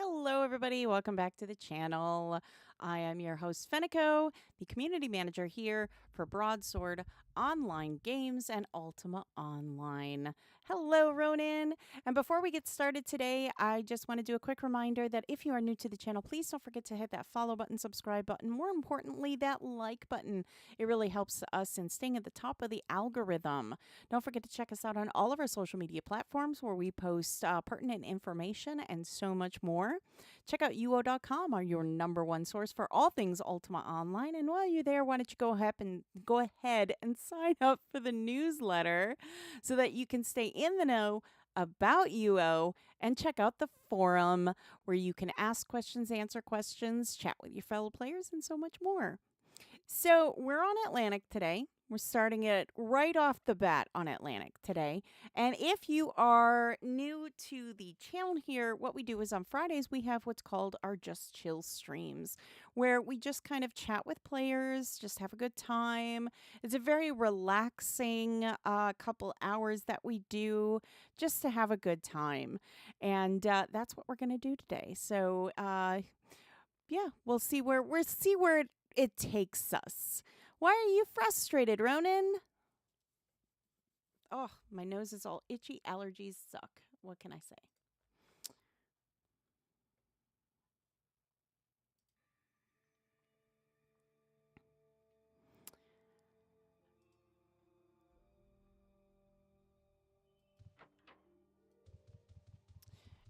Hello, everybody. Welcome back to the channel. I am your host, Fenneko, the community manager here for Broadsword Online Games and Ultima Online. Hello, Ronan. And before we get started today, I just want to do a quick reminder that if you are new to the channel, please don't forget to hit that follow button, subscribe button, more importantly, that like button. It really helps us in staying at the top of the algorithm. Don't forget to check us out on all of our social media platforms where we post pertinent information and so much more. Check out uo.com, are your number one source for all things Ultima Online. And while you're there, why don't you go ahead and sign up for the newsletter so that you can stay in the know about UO and check out the forum where you can ask questions, answer questions, chat with your fellow players, and so much more. So we're on Atlantic today. We're starting it right off the bat on Atlantic today. And if you are new to the channel here, what we do is on Fridays, we have what's called our Just Chill streams, where we just kind of chat with players, just have a good time. It's a very relaxing couple hours that we do just to have a good time. And that's what we're going to do today. So, yeah, we'll see where it takes us. Why are you frustrated, Ronan? Oh, my nose is all itchy. Allergies suck. What can I say?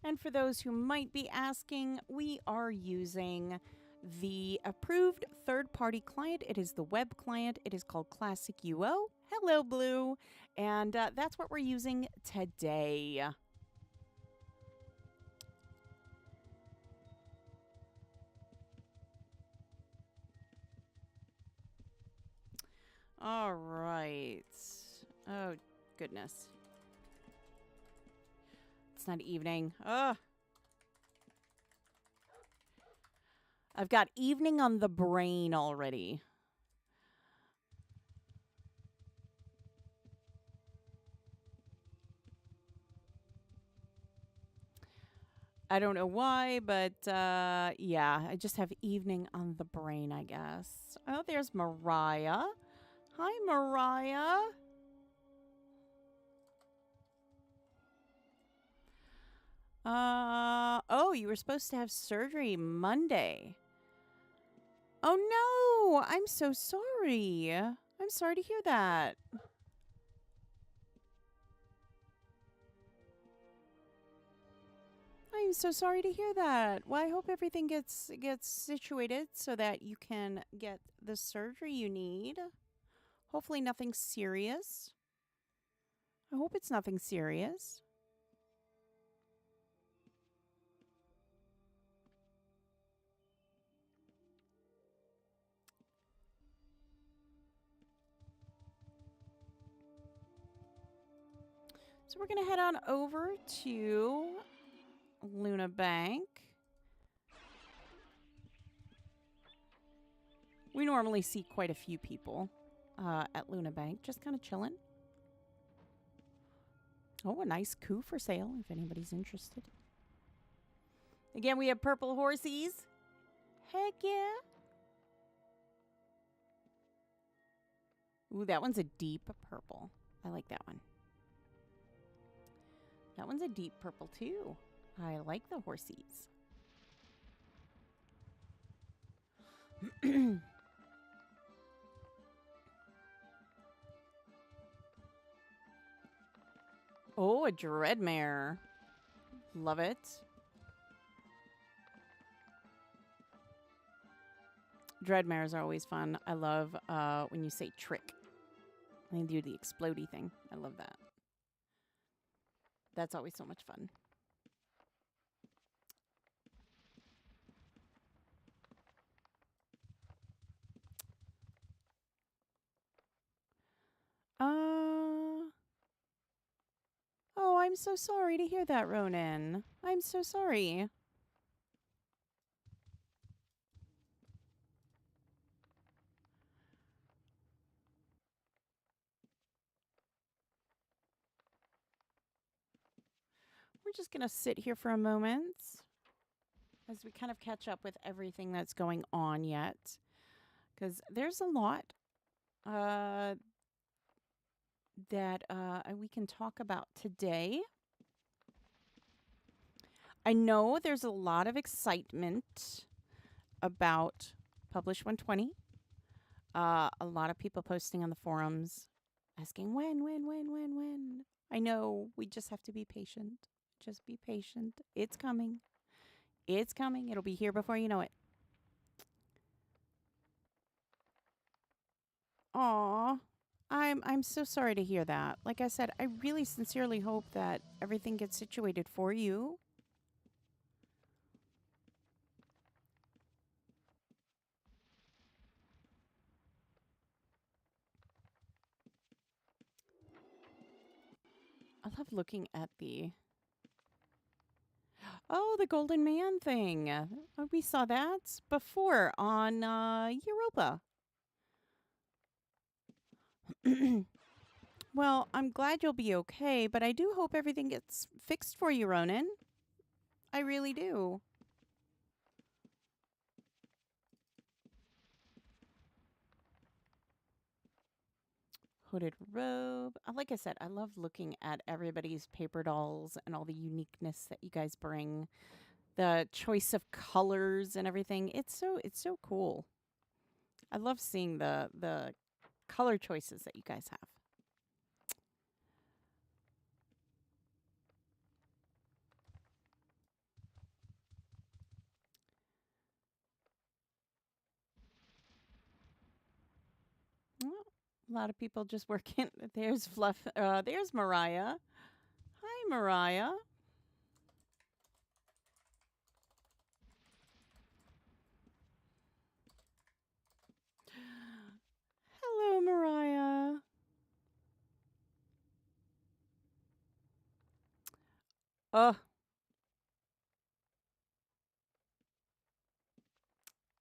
And for those who might be asking, we are using the approved third-party client. It is the web client. It is called Classic UO. Hello, Blue. And that's what we're using today. All right. Oh, goodness. It's not evening. Ugh. I've got evening on the brain already. I don't know why, but yeah, I just have evening on the brain, I guess. Oh, there's Mariah. Hi, Mariah. Oh, you were supposed to have surgery Monday. Oh, no. I'm so sorry. I'm sorry to hear that. I'm so sorry to hear that. Well, I hope everything gets situated so that you can get the surgery you need. Hopefully nothing serious. I hope it's nothing serious. So we're going to head on over to Luna Bank. We normally see quite a few people at Luna Bank, just kind of chilling. Oh, a nice coup for sale if anybody's interested. Again, we have purple horsies. Heck yeah. Ooh, that one's a deep purple. I like that one. That one's a deep purple too. I like the horsies. Oh, a Dreadmare. Love it. Dreadmares are always fun. I love when you say trick. When you do the explodey thing. I love that. That's always so much fun. Oh, I'm so sorry to hear that, Ronan. I'm so sorry. We're just going to sit here for a moment. as we kind of catch up with everything that's going on yet, because there's a lot uh, that we can talk about today. I know there's a lot of excitement about Publish 120. A lot of people posting on the forums asking when. I know we just have to be patient. Just be patient. It's coming. It's coming. It'll be here before you know it. Aw. I'm so sorry to hear that. Like I said, I really sincerely hope that everything gets situated for you. I love looking at the the Golden Man thing. We saw that before on Europa. Well, I'm glad you'll be okay, but I do hope everything gets fixed for you, Ronan. I really do. Hooded robe. Like I said, I love looking at everybody's paper dolls and all the uniqueness that you guys bring. The choice of colors and everything. It's so cool. I love seeing the color choices that you guys have. Well, a lot of people just working. There's Fluff. There's Mariah. Hi, Mariah. Hello, Mariah. Oh,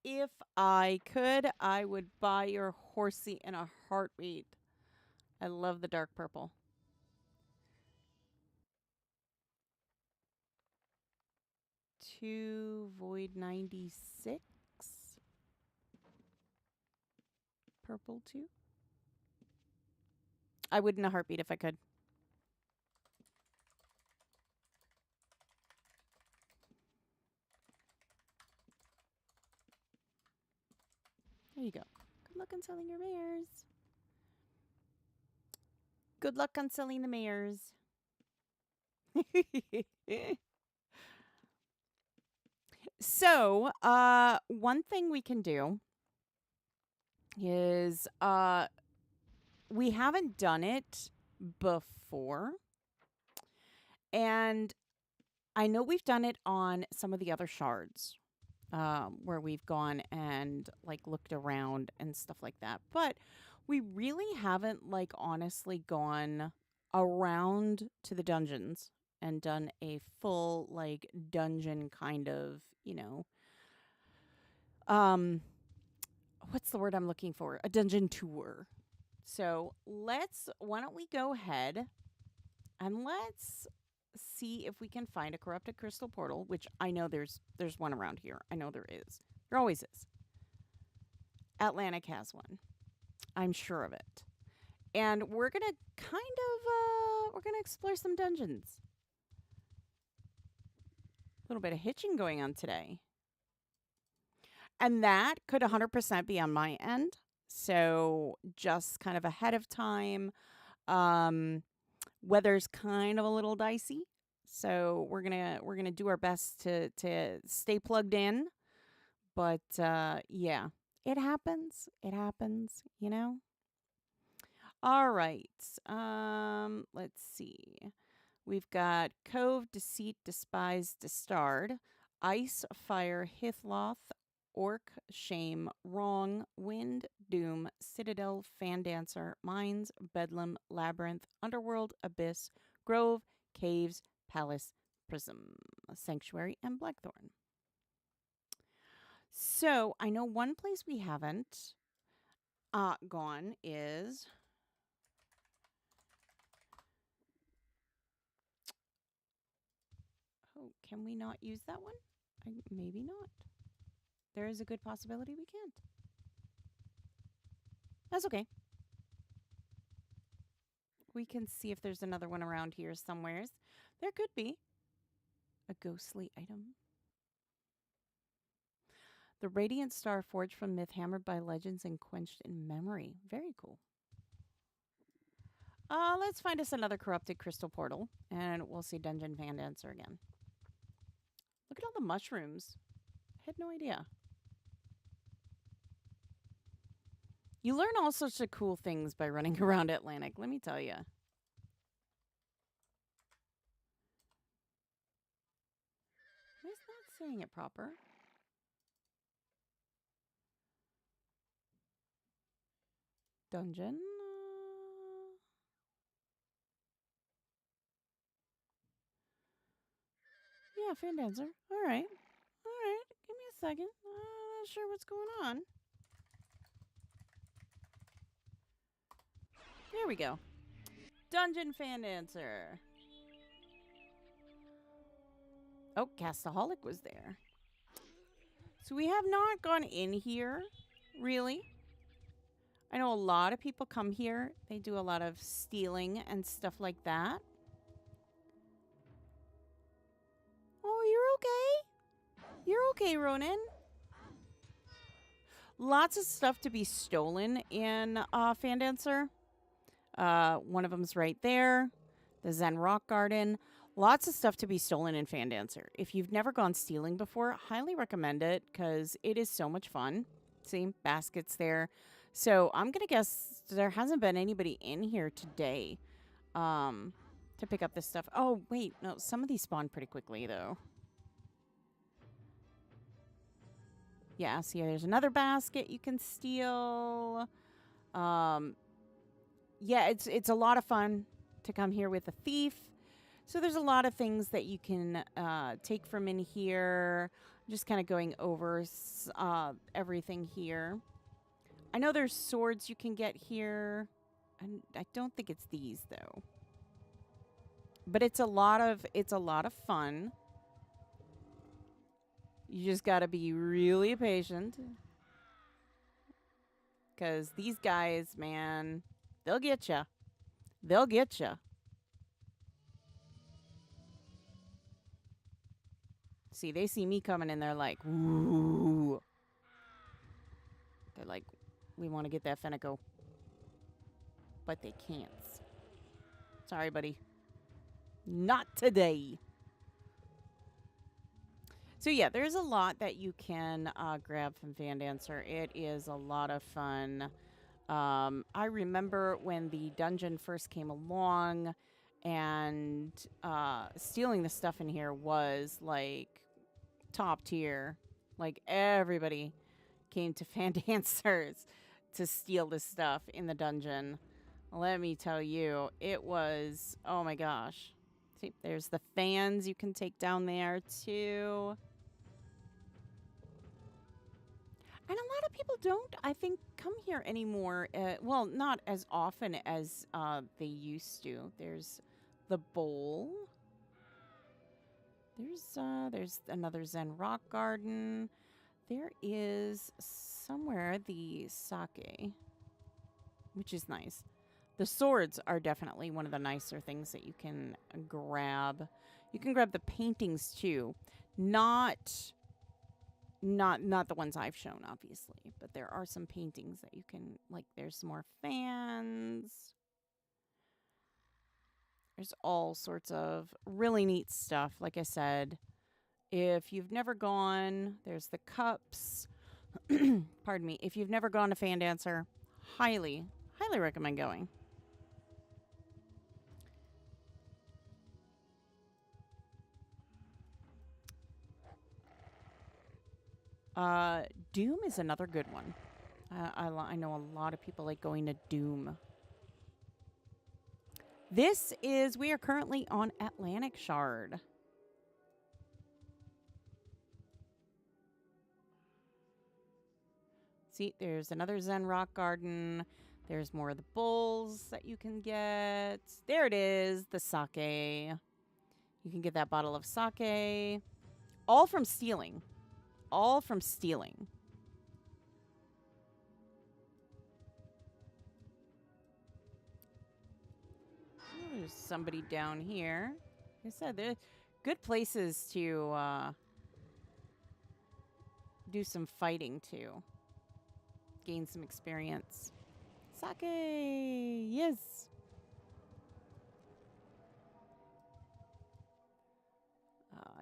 if I could, I would buy your horsey in a heartbeat. I love the dark purple. 2 Void 96. Purple 2. I would in a heartbeat if I could. There you go. Good luck on selling your mares. Good luck on selling the mares. So, one thing we can do is we haven't done it before. And I know we've done it on some of the other shards where we've gone and like looked around and stuff like that. But we really haven't like honestly gone around to the dungeons and done a full like dungeon kind of, what's the word I'm looking for? A dungeon tour. So why don't we go ahead and let's see if we can find a corrupted crystal portal, which I know there's one around here. I know there is. There always is. Atlantic has one. I'm sure of it. And we're going to we're going to explore some dungeons. A little bit of hitching going on today. And that could 100% be on my end. So just kind of ahead of time. Weather's kind of a little dicey. So we're gonna do our best to stay plugged in. But yeah, it happens. It happens, All right. Let's see. We've got Cove, Deceit, Despise, Distarred, Ice, Fire, Hithloth, Orc, Shame, Wrong, Wind, Doom, Citadel, Fan Dancer, Mines, Bedlam, Labyrinth, Underworld, Abyss, Grove, Caves, Palace, Prism, Sanctuary, and Blackthorn. So I know one place we haven't gone is... Oh, can we not use that one? Maybe not. There is a good possibility we can't. That's okay. We can see if there's another one around here somewheres. There could be a ghostly item. The radiant star forged from myth, hammered by legends and quenched in memory. Very cool. Let's find us another corrupted crystal portal, and we'll see Dungeon Fan Dancer again. Look at all the mushrooms. I had no idea. You learn all sorts of cool things by running around Atlantic, let me tell you. It's not saying it proper. Dungeon. Yeah, Fan Dancer. All right. All right. Give me a second. I'm not sure what's going on. There we go. Dungeon Fan Dancer. Oh, Castaholic was there. So we have not gone in here, really. I know a lot of people come here. They do a lot of stealing and stuff like that. Oh, you're okay? You're okay, Ronan. Lots of stuff to be stolen in Fan Dancer. One of them's right there. The Zen Rock Garden. Lots of stuff to be stolen in Fan Dancer. If you've never gone stealing before, highly recommend it because it is so much fun. See, baskets there. So I'm going to guess there hasn't been anybody in here today to pick up this stuff. Oh, wait. No, some of these spawn pretty quickly, though. Yeah, see, there's another basket you can steal. Yeah, it's a lot of fun to come here with a thief. So there's a lot of things that you can take from in here. I'm just kind of going over everything here. I know there's swords you can get here. I don't think it's these though. But it's a lot of fun. You just got to be really patient. Cuz these guys, man, they'll get you. They'll get you. See, they see me coming and they're like, ooh. They're like, we want to get that Fenneko. But they can't. Sorry, buddy. Not today. So, yeah, there's a lot that you can grab from Fan Dancer. It is a lot of fun. I remember when the dungeon first came along and stealing the stuff in here was, like, top tier. Like, everybody came to Fan Dancers to steal this stuff in the dungeon. Let me tell you, it was, oh my gosh. See, there's the fans you can take down there too. And a lot of people don't, I think, come here anymore. Well, not as often as they used to. There's the bowl. There's another Zen Rock Garden. There is somewhere the sake, which is nice. The swords are definitely one of the nicer things that you can grab. You can grab the paintings too. Not the ones I've shown, obviously, but there are some paintings that you can, like, there's some more fans. There's all sorts of really neat stuff. Like I said, if you've never gone, there's the cups. Pardon me. If you've never gone to Fan Dancer, highly recommend going. Doom is another good one. I know a lot of people like going to Doom. We are currently on Atlantic Shard. See, there's another Zen Rock Garden. There's more of the bowls that you can get. There it is, the sake. You can get that bottle of sake. All from stealing. All from stealing. There's somebody down here. Like I said, they're good places to do some fighting too. Gain some experience. Sake! Yes!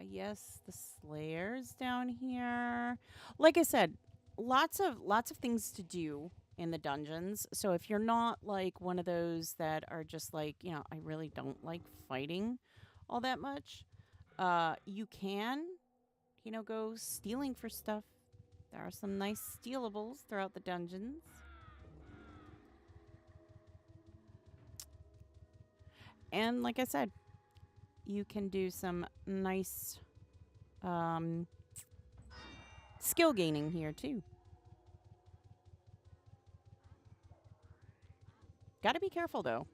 Yes, the Slayer's down here. Like I said, lots of things to do in the dungeons. So if you're not like one of those that are just like, you know, I really don't like fighting all that much, you can, you know, go stealing for stuff. There are some nice stealables throughout the dungeons. And like I said, you can do some nice skill gaining here too. Gotta be careful though.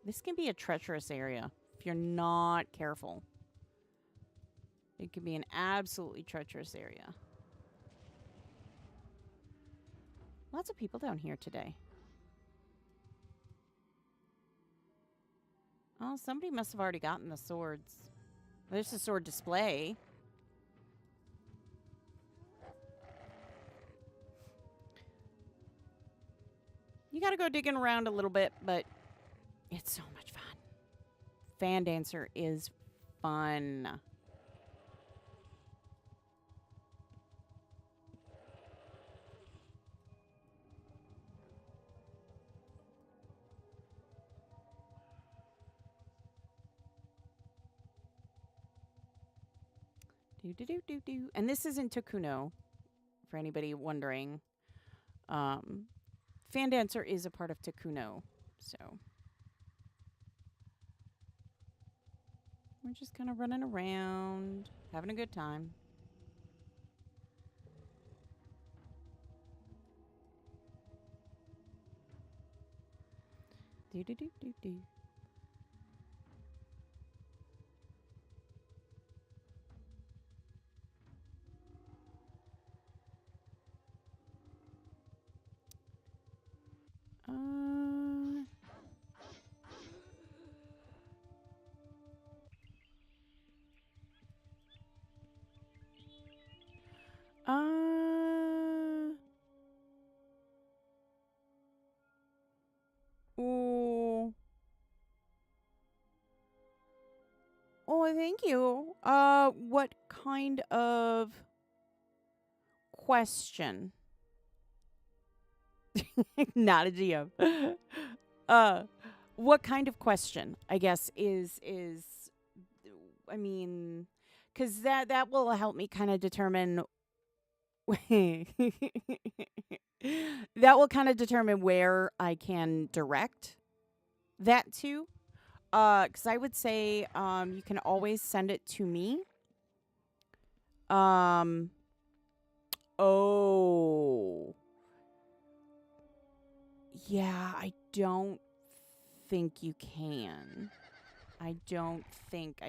This can be a treacherous area if you're not careful. It can be an absolutely treacherous area. Lots of people down here today. Oh, somebody must have already gotten the swords. There's a sword display. You gotta go digging around a little bit, but it's so much fun. Fan Dancer is fun. Do. And this isn't Takuno, for anybody wondering. Fan Dancer is a part of Takuno, so we're just kind of running around, having a good time. Do. Ooh. Oh, thank you. What kind of question? Not a GM. What kind of question, I guess, is I mean, because that will help me kind of determine that will kind of determine where I can direct that to. Because I would say you can always send it to me. Oh. Yeah, I don't think you can. I don't think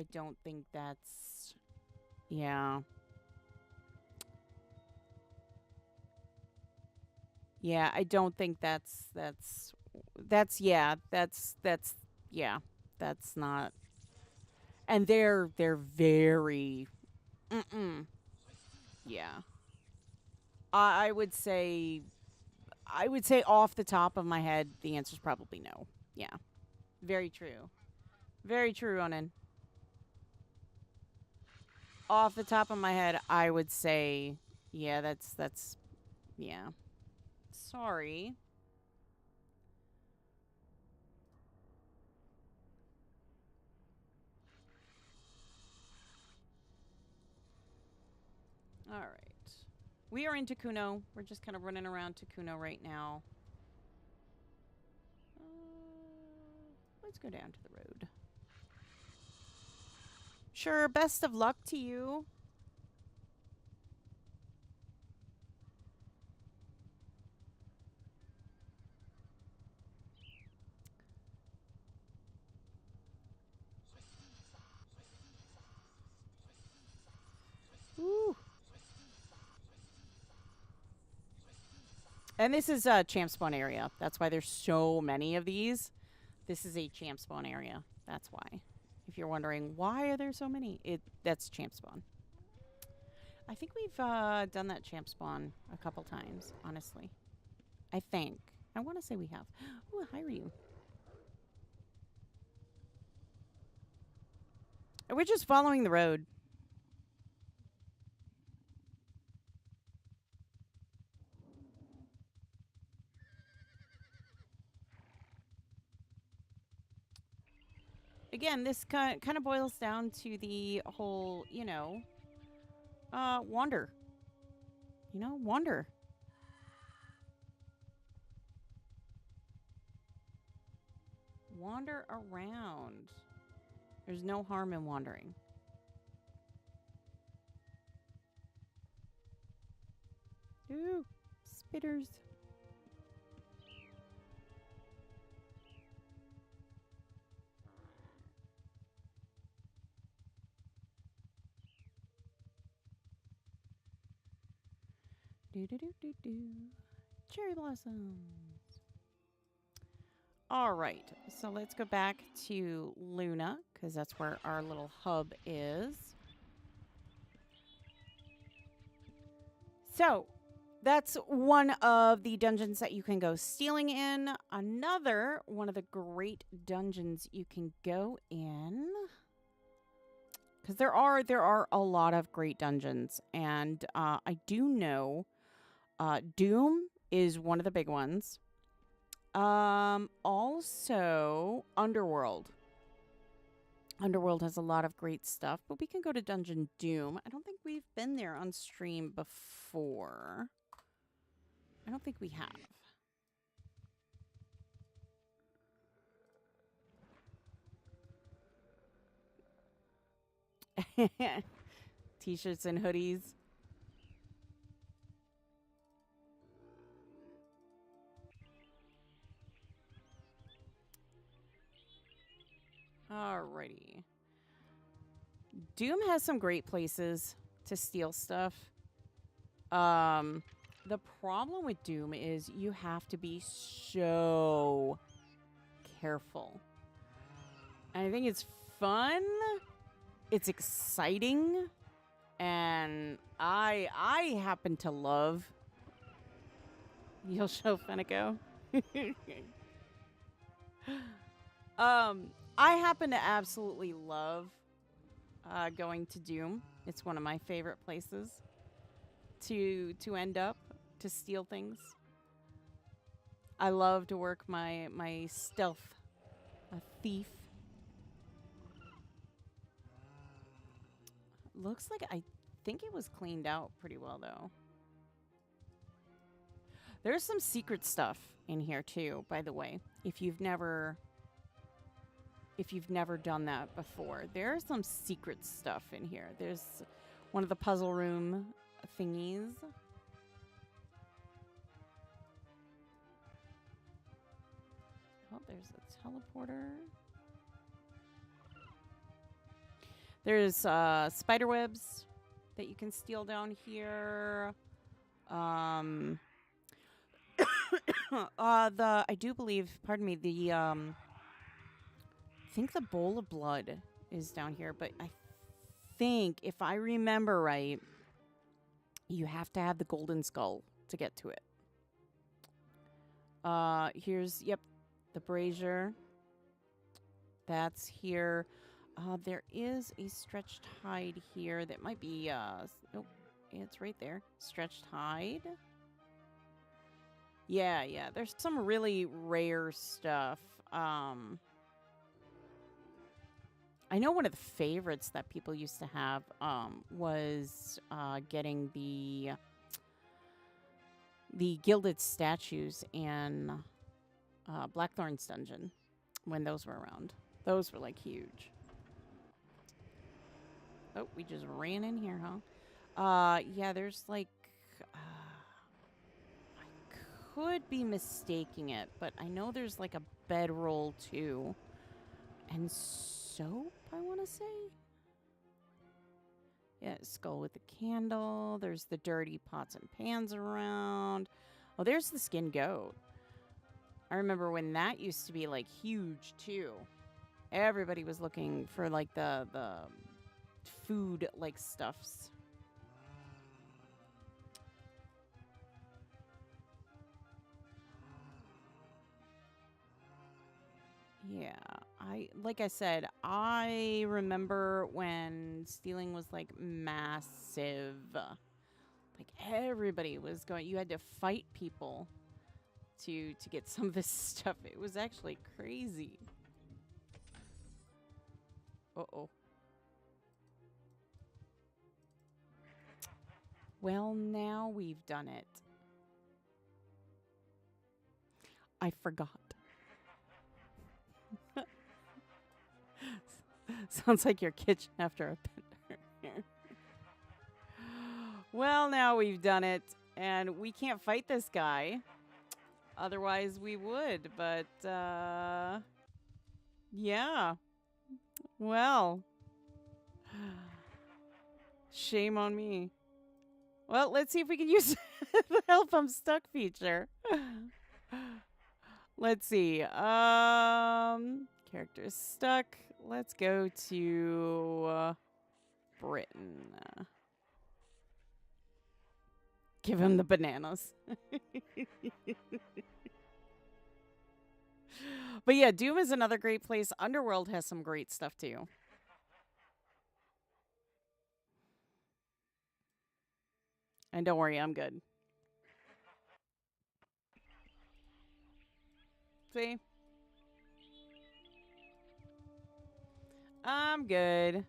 that's... Yeah. Yeah, I don't think that's yeah, yeah, that's not. And they're very yeah. I would say off the top of my head the answer's probably no. Yeah. Very true. Very true, Ronan. Off the top of my head, I would say yeah, that's yeah. Sorry. All right. We are in Takuno. We're just kind of running around Takuno right now. Let's go down to the road. Sure, best of luck to you. And this is a champ spawn area. That's why there's so many of these. This is a champ spawn area. That's why. If you're wondering, why are there so many? That's champ spawn. I think we've done that champ spawn a couple times, honestly. I think. I want to say we have. Ooh, hi, Ryu. We're just following the road. Again, this kind of boils down to the whole, you know, wander. You know, wander. Wander around. There's no harm in wandering. Ooh, spitters. Do. Cherry blossoms. All right, so let's go back to Luna, because that's where our little hub is. So, that's one of the dungeons that you can go stealing in. Another one of the great dungeons you can go in, because there are a lot of great dungeons, and I do know Doom is one of the big ones. Also Underworld. Underworld has a lot of great stuff, but we can go to Dungeon Doom. I don't think we've been there on stream before. I don't think we have. T-shirts and hoodies. Alrighty. Doom has some great places to steal stuff. The problem with Doom is you have to be so careful. And I think it's fun. It's exciting. And I happen to love. You'll show Fenneko. I happen to absolutely love going to Doom. It's one of my favorite places to end up, to steal things. I love to work my stealth, a thief. Looks like I think it was cleaned out pretty well, though. There's some secret stuff in here, too, by the way. If you've never done that before, there's some secret stuff in here. There's one of the puzzle room thingies. Oh, there's a teleporter. There's spider webs that you can steal down here. I do believe, pardon me, I think the bowl of blood is down here, but I think, if I remember right, you have to have the golden skull to get to it. Here's, yep, the brazier. That's here. There is a stretched hide here that might be, nope, it's right there. Stretched hide. Yeah, there's some really rare stuff. I know one of the favorites that people used to have was getting the gilded statues in Blackthorn's dungeon when those were around. Those were like huge. Oh, we just ran in here, huh? Yeah, there's like I could be mistaking it, but I know there's like a bedroll too. And soap, I want to say. Yeah, skull with the candle. There's the dirty pots and pans around. Oh, there's the skin goat. I remember when that used to be like huge too. Everybody was looking for like the food like stuffs. Yeah, like I said, I remember when stealing was like massive. Like everybody was going. You had to fight people to get some of this stuff. It was actually crazy. Uh-oh. Well, now we've done it. I forgot. Sounds like your kitchen after a bender. Well, now we've done it, and we can't fight this guy. Otherwise, we would, but, yeah. Well. Shame on me. Well, let's see if we can use the help I'm stuck feature. Let's see. Characters stuck. Let's go to Britain. Give him the bananas. But yeah, Doom is another great place. Underworld has some great stuff too. And don't worry, I'm good. See? I'm good.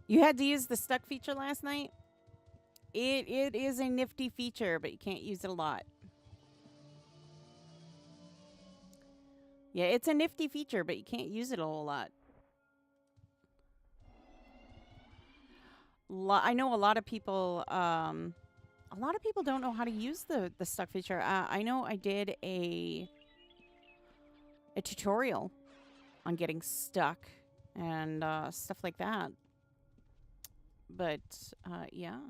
You had to use the stuck feature last night? It is a nifty feature, but you can't use it a lot. Yeah, it's a nifty feature, but you can't use it a whole lot. I know a lot of people don't know how to use the stuck feature. I know I did a tutorial on getting stuck and stuff like that. But yeah.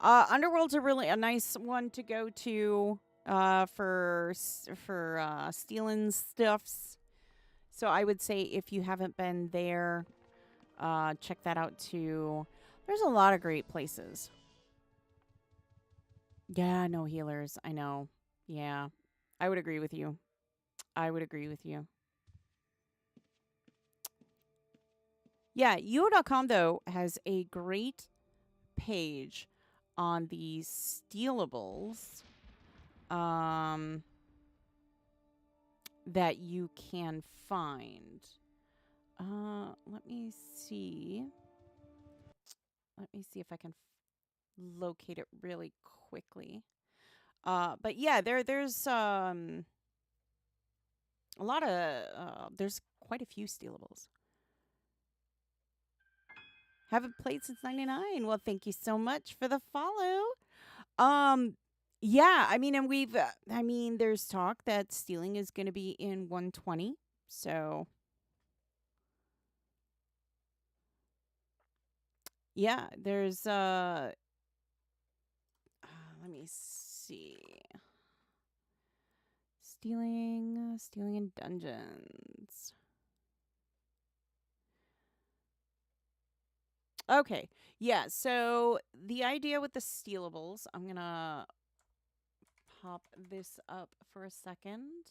Underworld's a nice one to go to for stealing stuffs. So I would say if you haven't been there, check that out too. There's a lot of great places. Yeah, no healers. I know. Yeah, I would agree with you. I would agree with you. Yeah, IDOCs though has a great page on the stealables that you can find. Let me see. Let me see if I can locate it really quickly. But yeah, there's a lot of there's quite a few stealables. Haven't played since '99. Well, thank you so much for the follow. Yeah, I mean, and we've, I mean, there's talk that stealing is going to be in 120. So, yeah, there's, let me see. Stealing in dungeons. Okay. Yeah, so the idea with the stealables, I'm going to pop this up for a second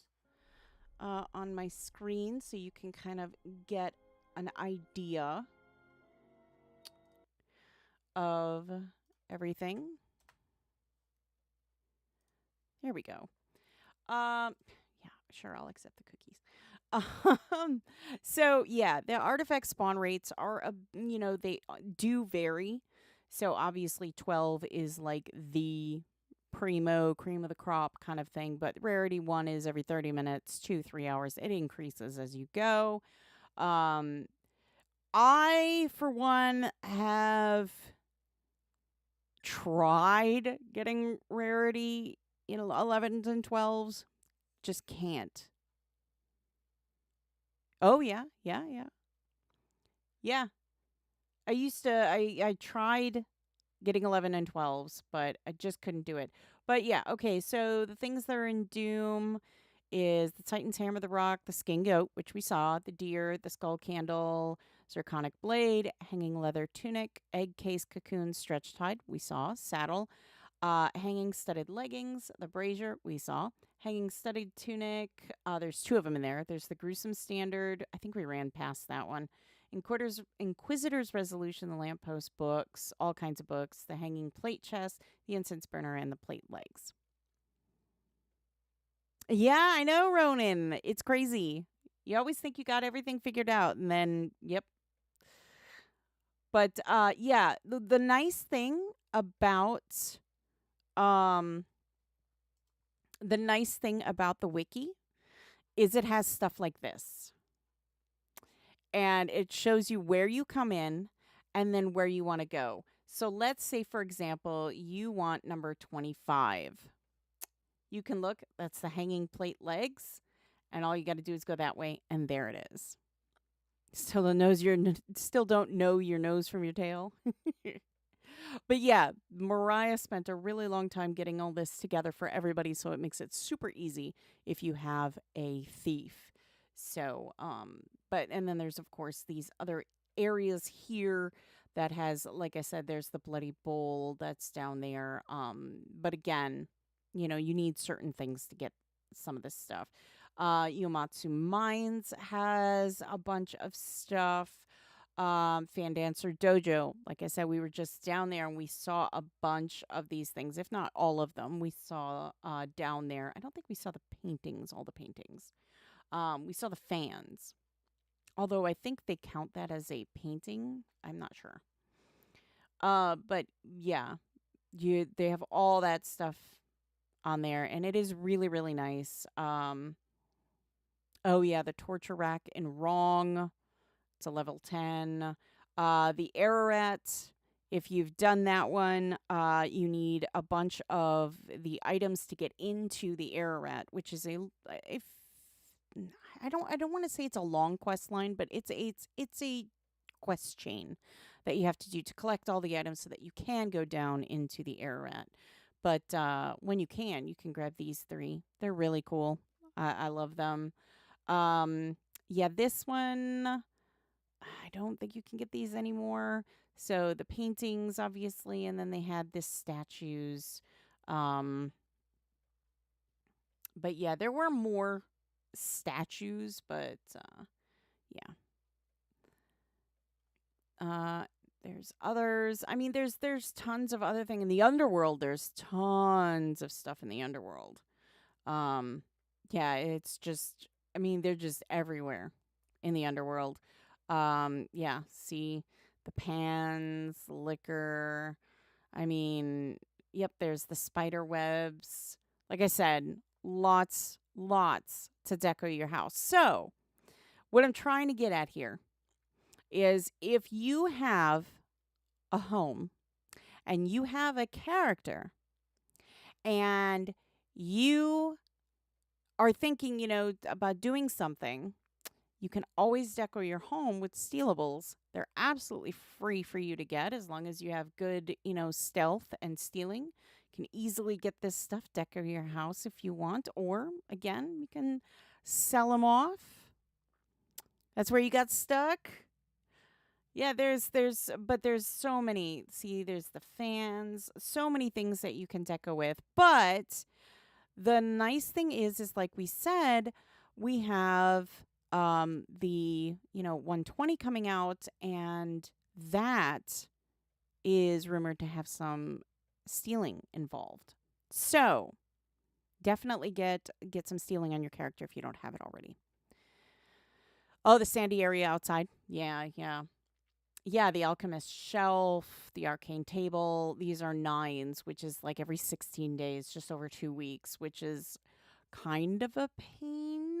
on my screen so you can kind of get an idea of everything. There we go. Yeah, sure, I'll accept the cookies. So yeah, the artifact spawn rates are, they do vary. So obviously 12 is like the primo, cream of the crop kind of thing. But rarity 1 is every 30 minutes, 2, 3 hours. It increases as you go. I, for one, have tried getting rarity 11s and 12s. Just can't. Oh, yeah. Yeah. I tried getting 11 and 12s, but I just couldn't do it. But yeah, okay. So the things that are in Doom is the Titan's Hammer, the Rock, the Skin Goat, which we saw, the Deer, the Skull Candle, Zirconic Blade, Hanging Leather Tunic, Egg Case Cocoon, Stretched Hide, we saw, Saddle, hanging studded leggings, the brazier we saw, hanging studded tunic. There's two of them in there. There's the gruesome standard. I think we ran past that one. Inquisitor's resolution, the lamppost books, all kinds of books, the hanging plate chest, the incense burner, and the plate legs. Yeah, I know, Ronan. It's crazy. You always think you got everything figured out, and then, yep. But yeah, the nice thing about um the nice thing about the wiki is it has stuff like this. And it shows you where you come in and then where you want to go. So let's say, for example, you want number 25. You can look, that's the hanging plate legs. And all you got to do is go that way, and there it is. Still don't know your nose from your tail. But yeah, Mariah spent a really long time getting all this together for everybody, so it makes it super easy if you have a thief. So, but and then there's of course these other areas here that has, like I said, there's the bloody bowl that's down there. But again, you know, you need certain things to get some of this stuff. Yomatsu Mines has a bunch of stuff. Fan Dancer Dojo. Like I said, we were just down there and we saw a bunch of these things, if not all of them. We saw down there. I don't think we saw the paintings, all the paintings. We saw the fans, although I think they count that as a painting. I'm not sure. But yeah, they have all that stuff on there, and it is really really nice. Oh yeah, the torture rack in Wrong. It's a level 10. The Ararat, if you've done that one, you need a bunch of the items to get into the Ararat, which is if I don't want to say it's a long quest line, but it's a quest chain that you have to do to collect all the items so that you can go down into the Ararat. But when you can grab these three. They're really cool. I love them. Yeah, this one, I don't think you can get these anymore. So the paintings, obviously, and then they had this statues. Um, but yeah, there were more statues, but yeah. There's others. I mean, there's tons of other thing in the underworld. There's tons of stuff in the underworld. Um, yeah, it's just. I mean, they're just everywhere in the underworld. Yeah, see the pans, liquor. I mean, yep, there's the spider webs. Like I said, lots to deco your house. So, what I'm trying to get at here is if you have a home and you have a character and you are thinking, about doing something, you can always deco your home with stealables. They're absolutely free for you to get as long as you have good, stealth and stealing. You can easily get this stuff, deco your house if you want, or again, you can sell them off. That's where you got stuck. Yeah, there's so many. See, there's the fans, so many things that you can deco with. But the nice thing is like we said, we have the 120 coming out, and that is rumored to have some stealing involved. So definitely get some stealing on your character if you don't have it already. Oh, the sandy area outside. Yeah. Yeah, the alchemist shelf, the arcane table. These are 9s, which is like every 16 days, just over 2 weeks, which is kind of a pain.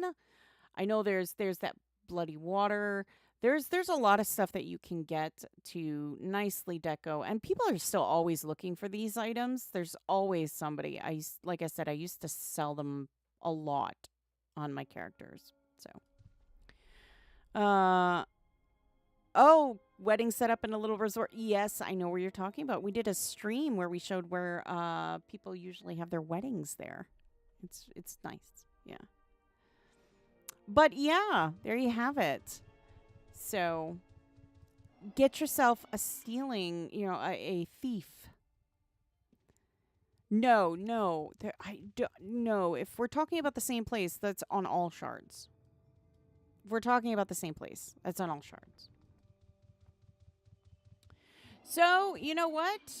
I know there's that bloody water. There's a lot of stuff that you can get to nicely deco, and people are still always looking for these items. There's always somebody. Like I said, I used to sell them a lot on my characters. So, Oh, wedding set up in a little resort. Yes, I know where you're talking about. We did a stream where we showed where people usually have their weddings there. It's nice. Yeah. But yeah, there you have it. So get yourself a stealing, a thief. No, no. No, if we're talking about the same place, that's on all shards. If we're talking about the same place, that's on all shards. So, you know what?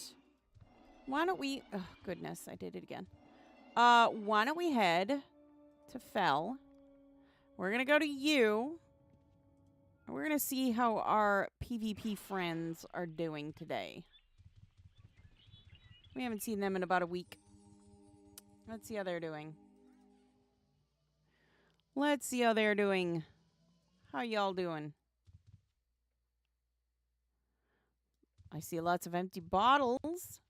Why don't we... Oh, goodness, I did it again. Why don't we head to Fell? We're going to go to you. We're going to see how our PvP friends are doing today. We haven't seen them in about a week. Let's see how they're doing. Let's see how they're doing. How y'all doing? I see lots of empty bottles.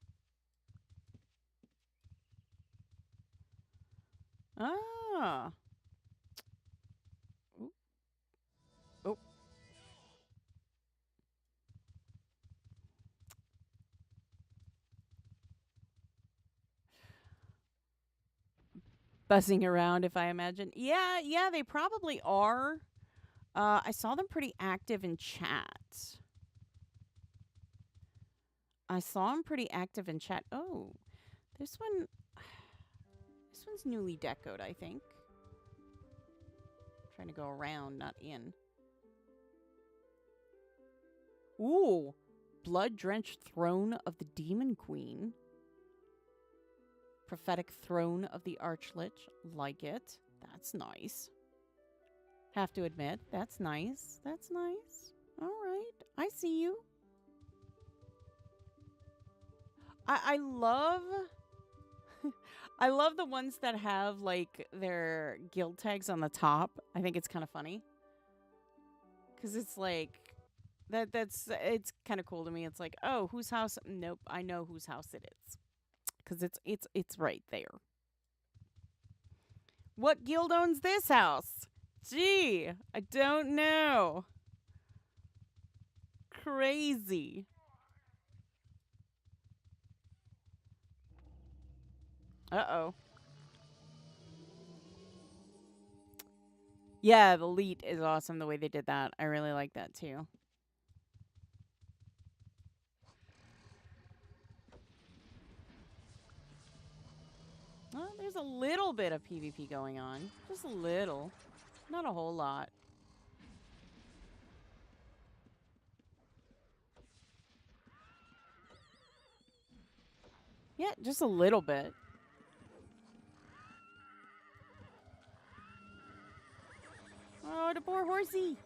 Ah. Ooh. Oh. Buzzing around, if I imagine. Yeah, they probably are. I saw them pretty active in chat. Oh, this one... This one's newly decoed, I think. Trying to go around, not in. Ooh. Blood-drenched throne of the Demon Queen. Prophetic throne of the Archlich. Like it. That's nice. Have to admit, that's nice. That's nice. All right. I see you. I love... I love the ones that have, like, their guild tags on the top. I think it's kind of funny. Because it's like... It's kind of cool to me. It's like, oh, whose house? Nope, I know whose house it is. Because it's right there. What guild owns this house? Gee, I don't know. Crazy. Uh-oh. Yeah, the elite is awesome the way they did that. I really like that too. Well, there's a little bit of PvP going on. Just a little. Not a whole lot. Yeah, just a little bit. Oh, the poor horsey.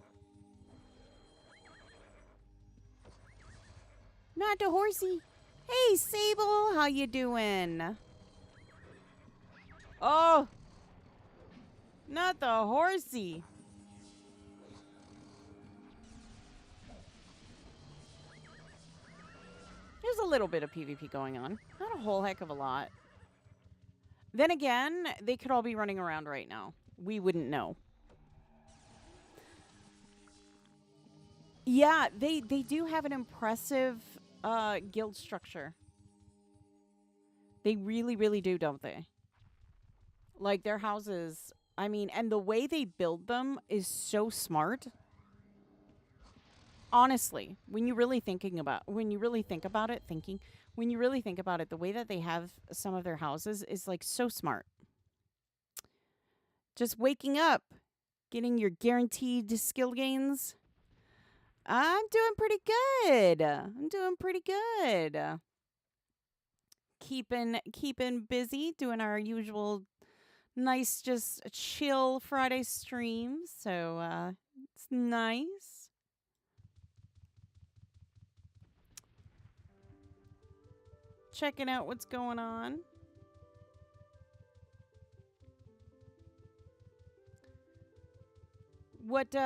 Not the horsey. Hey, Sable, how you doing? Oh, not the horsey. There's a little bit of PvP going on. Not a whole heck of a lot. Then again, they could all be running around right now. We wouldn't know. Yeah, they do have an impressive guild structure. They really, really do, don't they? Like, their houses, I mean, and the way they build them is so smart. Honestly, when you really think about it, the way that they have some of their houses is like so smart. Just waking up, getting your guaranteed skill gains. I'm doing pretty good. Keeping busy, doing our usual nice, just chill Friday streams. So it's nice. Checking out what's going on. What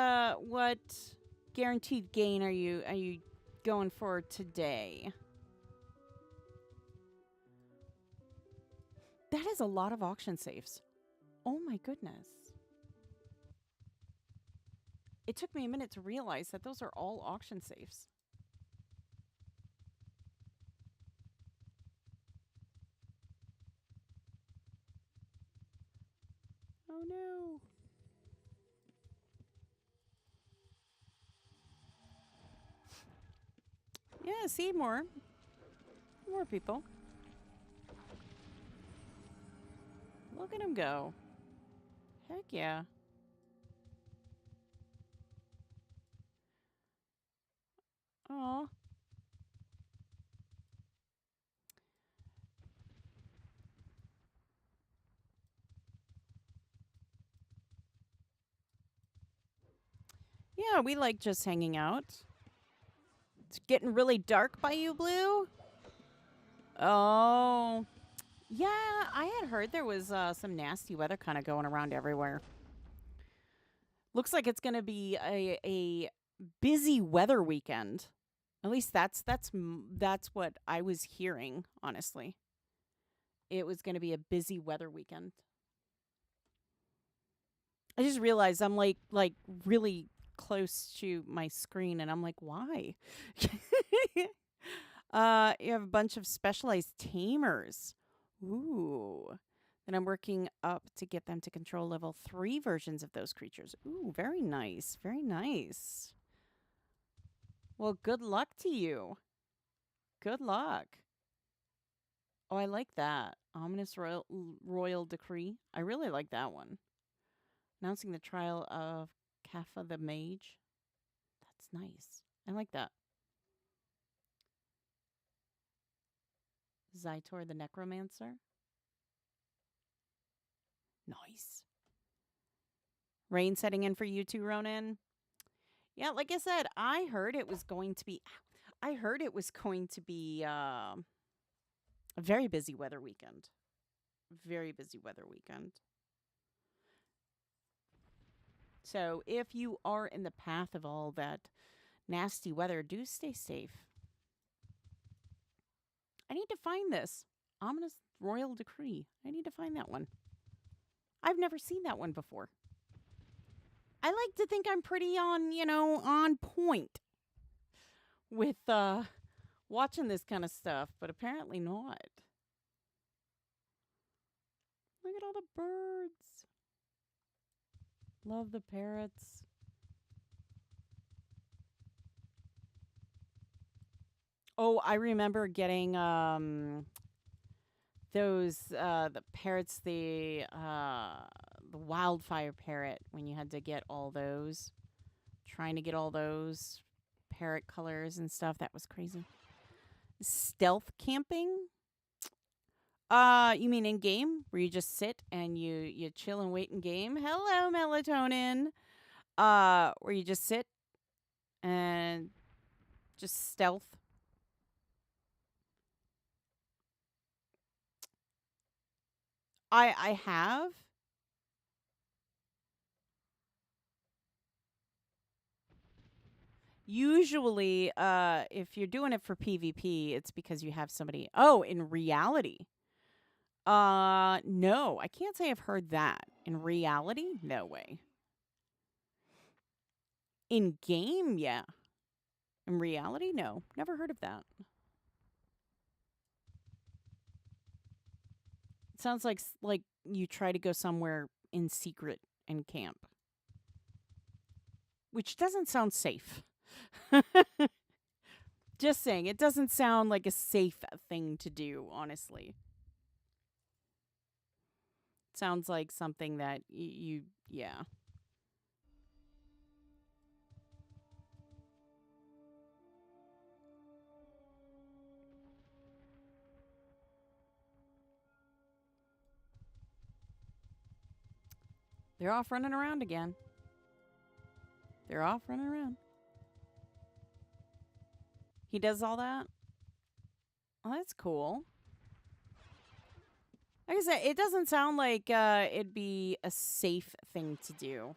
guaranteed gain are you going for today? That is a lot of auction safes. Oh my goodness. It took me a minute to realize that those are all auction safes. Oh no. Yeah, see more. More people. Look at him go. Heck yeah. Aw. Yeah, we like just hanging out. It's getting really dark by you, Blue? Oh. Yeah, I had heard there was some nasty weather kind of going around everywhere. Looks like it's going to be a busy weather weekend. At least that's what I was hearing, honestly. It was going to be a busy weather weekend. I just realized I'm like really close to my screen and I'm like, why? You have a bunch of specialized tamers. Ooh. Then I'm working up to get them to control level 3 versions of those creatures. Ooh, very nice. Very nice. Well, good luck to you. Good luck. Oh, I like that. Ominous royal decree. I really like that one. Announcing the trial of Kapha the Mage. That's nice. I like that. Zytor the Necromancer. Nice. Rain setting in for you too, Ronan. Yeah, like I said, I heard it was going to be a very busy weather weekend. Very busy weather weekend. So if you are in the path of all that nasty weather, do stay safe. I need to find this. Ominous Royal Decree. I need to find that one. I've never seen that one before. I like to think I'm pretty on point with watching this kind of stuff, but apparently not. Look at all the birds. Love the parrots. Oh, I remember getting those the parrots, the wildfire parrot when you had to get all those. Trying to get all those parrot colors and stuff. That was crazy. Stealth camping? You mean in game where you just sit and you chill and wait in game? Hello, melatonin. Where you just sit and just stealth. I have. Usually, if you're doing it for PvP, it's because you have somebody. Oh, in reality. No, I can't say I've heard that. In reality, no way. In game, yeah. In reality, no. Never heard of that. It sounds like you try to go somewhere in secret and camp. Which doesn't sound safe. Just saying, it doesn't sound like a safe thing to do, honestly. Sounds like something that yeah. They're off running around again. They're off running around. He does all that? Oh, that's cool. Like I said, it doesn't sound like it'd be a safe thing to do.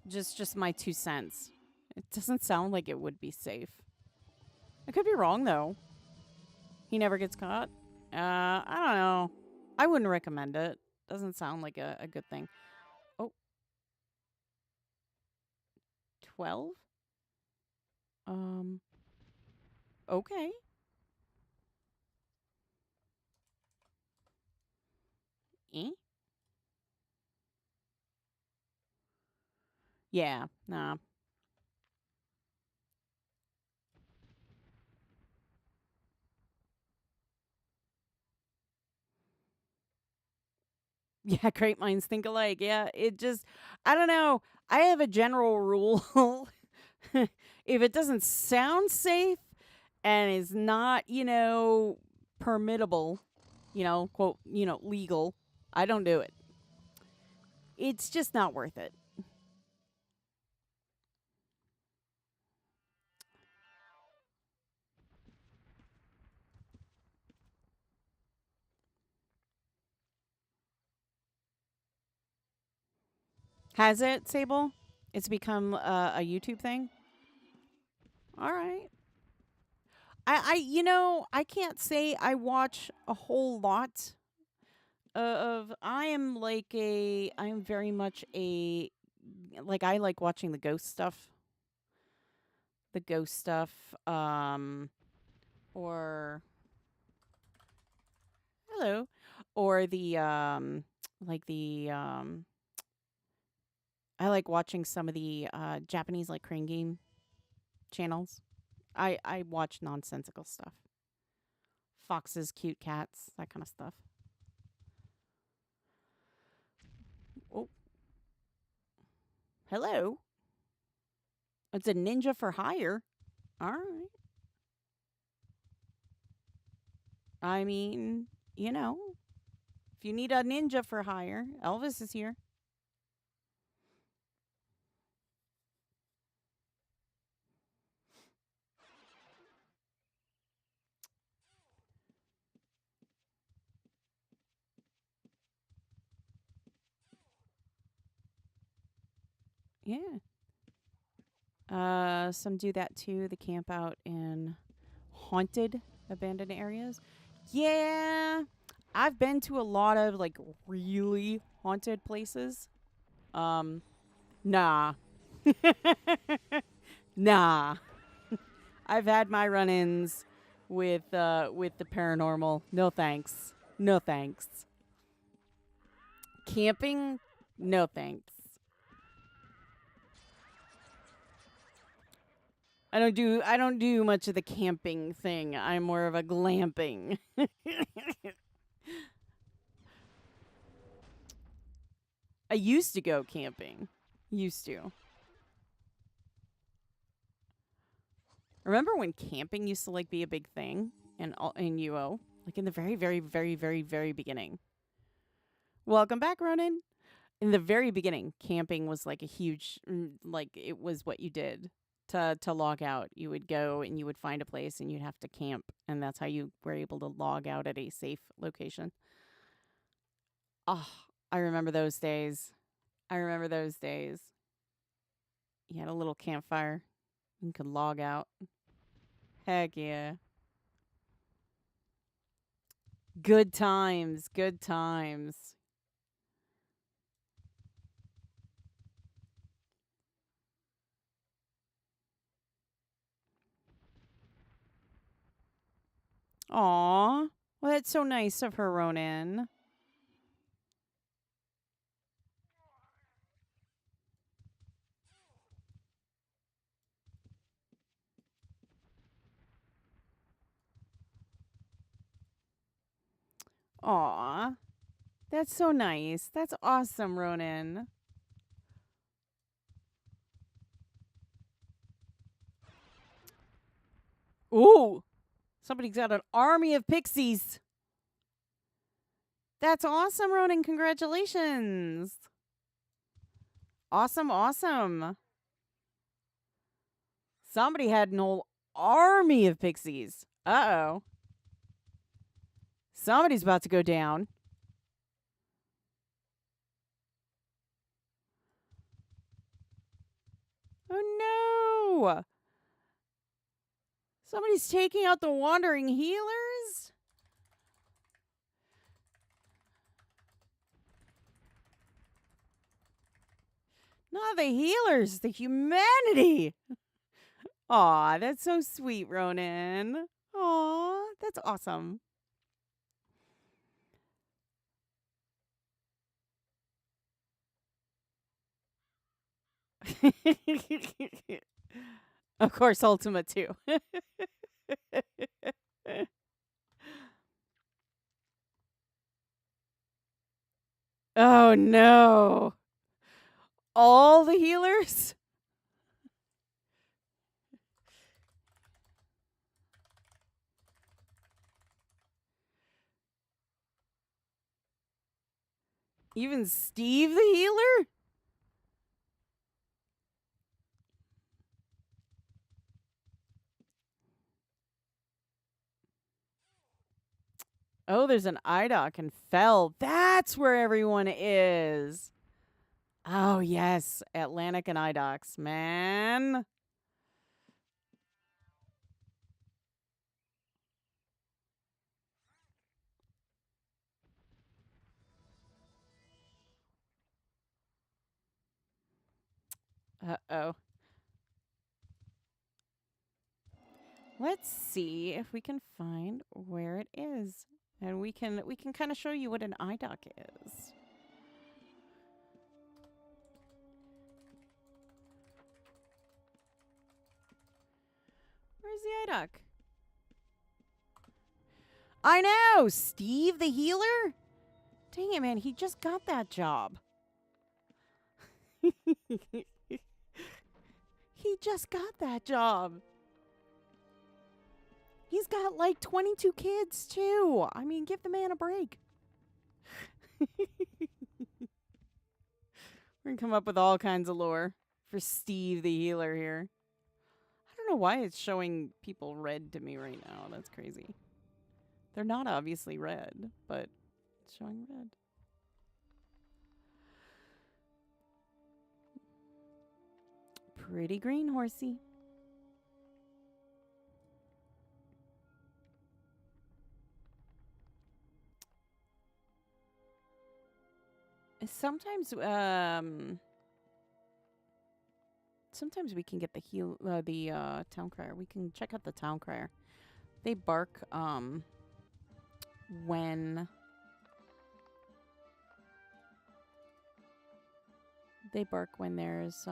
Just my 2 cents. It doesn't sound like it would be safe. I could be wrong, though. He never gets caught? I don't know. I wouldn't recommend it. Doesn't sound like a good thing. Oh. 12? Okay. Eh? Yeah, nah. Yeah, great minds think alike. Yeah, it just, I don't know. I have a general rule. If it doesn't sound safe and is not, permittable, quote, legal, I don't do it. It's just not worth it. Has it, Sable? It's become a YouTube thing? All right. I can't say I watch a whole lot of. I am very much I like watching the ghost stuff. The ghost stuff, or hello, or like the, I like watching some of the Japanese like crane game channels. I watch nonsensical stuff. Foxes, cute cats, that kind of stuff. Oh, hello. It's a ninja for hire. All right. I mean, if you need a ninja for hire, Elvis is here. Yeah. Some do that too. They camp out in haunted, abandoned areas. Yeah. I've been to a lot of like really haunted places. Um, nah. Nah. I've had my run-ins with the paranormal. No thanks. No thanks. Camping? No thanks. I don't do much of the camping thing. I'm more of a glamping. I used to go camping. Used to. Remember when camping used to like be a big thing in UO? Like in the very, very, very, very, very beginning. Welcome back, Ronan. In the very beginning, camping was like a huge, like it was what you did to log out. You would go and you would find a place and you'd have to camp, and that's how you were able to log out at a safe location. Oh, I remember those days. I remember those days. You had a little campfire. You could log out. Heck yeah. Good times. Good times. Aw. Well, that's so nice of her, Ronan. Aw. That's so nice. That's awesome, Ronan. Ooh. Somebody's got an army of pixies. That's awesome, Ronan. Congratulations. Awesome, awesome. Somebody had an whole army of pixies. Uh-oh. Somebody's about to go down. Oh no. Somebody's taking out the wandering healers? Not the healers, the humanity. Aw, that's so sweet, Ronan. Aw, that's awesome. Of course, Ultima too. Oh no. All the healers? Even Steve the healer? Oh, there's an IDOC in Fell. That's where everyone is. Oh, yes. Atlantic and IDOCs, man. Uh-oh. Let's see if we can find where it is. And we can kind of show you what an IDOC is. Where's the IDOC? I know! Steve the healer? Dang it, man. He just got that job. He just got that job. He's got like 22 kids, too. I mean, give the man a break. We're going to come up with all kinds of lore for Steve the healer here. I don't know why it's showing people red to me right now. That's crazy. They're not obviously red, but it's showing red. Pretty green horsey. Sometimes sometimes we can get the town crier. We can check out the town crier. They bark when there's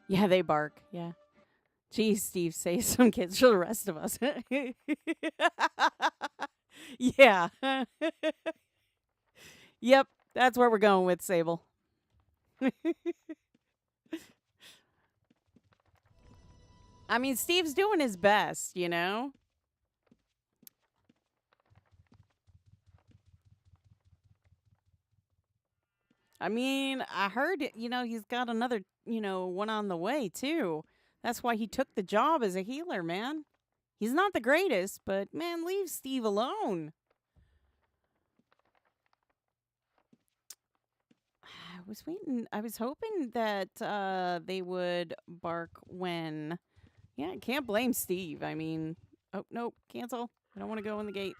yeah, they bark. Yeah. Geez, Steve, save some kids for the rest of us. Yeah. Yep, that's where we're going with Sable. I mean, Steve's doing his best, you know? I mean, I heard, he's got another, one on the way, too. That's why he took the job as a healer, man. He's not the greatest, but, man, leave Steve alone. I was hoping that they would bark when... Yeah, I can't blame Steve. I mean... Oh, nope, cancel. I don't want to go in the gate.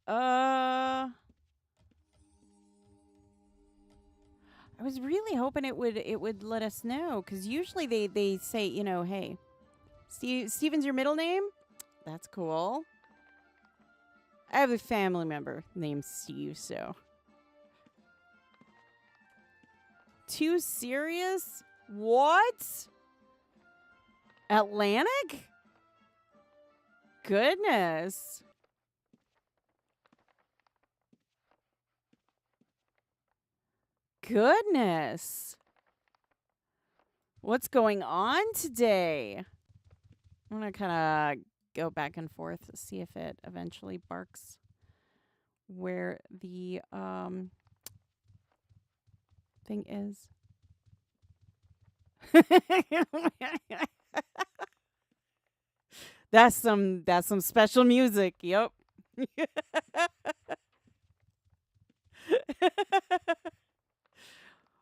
I was really hoping it would let us know, because usually they say, hey, Steven's your middle name? That's cool. I have a family member named Steve, so. Too serious? What? Atlantic? Goodness. Goodness. What's going on today? I'm going to kind of go back and forth to see if it eventually barks where the thing is. That's some special music. Yep.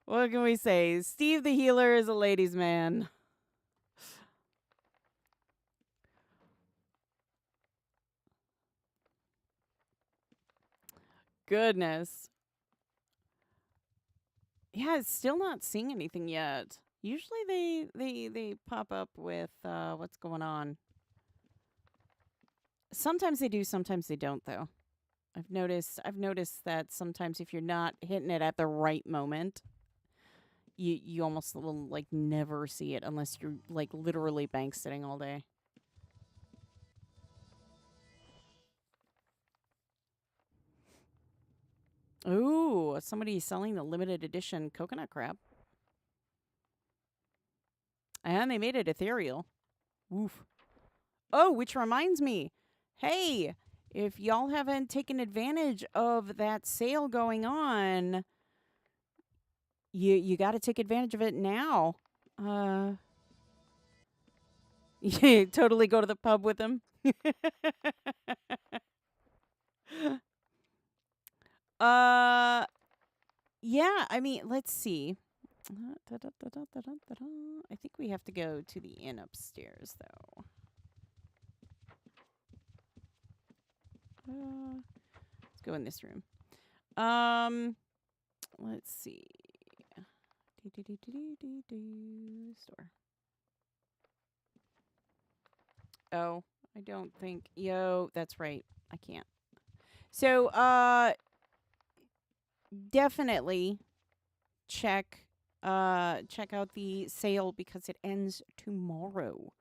What can we say? Steve the healer is a ladies' man. Goodness. Yeah, it's still not seeing anything yet. Usually they pop up with what's going on. Sometimes they do, sometimes they don't though. I've noticed that sometimes if you're not hitting it at the right moment, you almost will like never see it unless you're like literally bank sitting all day. Ooh, somebody's selling the limited edition coconut crab. And they made it ethereal. Oof. Oh, which reminds me. Hey, if y'all haven't taken advantage of that sale going on, you got to take advantage of it now. You totally go to the pub with them. Yeah, I mean, let's see. I think we have to go to the inn upstairs, though. Let's go in this room. Let's see. Store. Oh, I don't think. Yo, that's right. I can't. So, definitely check out the sale because it ends tomorrow.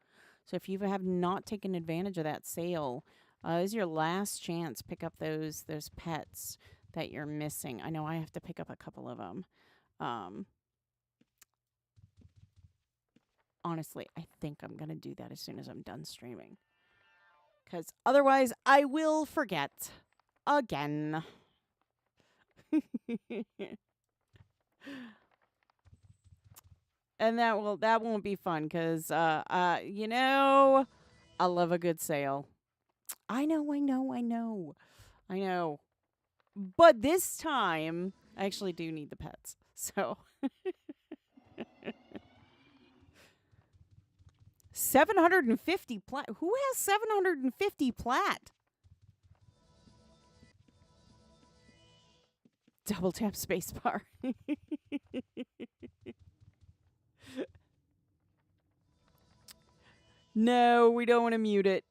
So if you have not taken advantage of that sale, this is your last chance. Pick up those pets that you're missing. I know I have to pick up a couple of them. Honestly, I think I'm going to do that as soon as I'm done streaming. Because otherwise, I will forget again. And that won't be fun because you know, I love a good sale. I know. But this time, I actually do need the pets. So 750 plat. Who has 750 plat? Double tap spacebar. No, we don't want to mute it.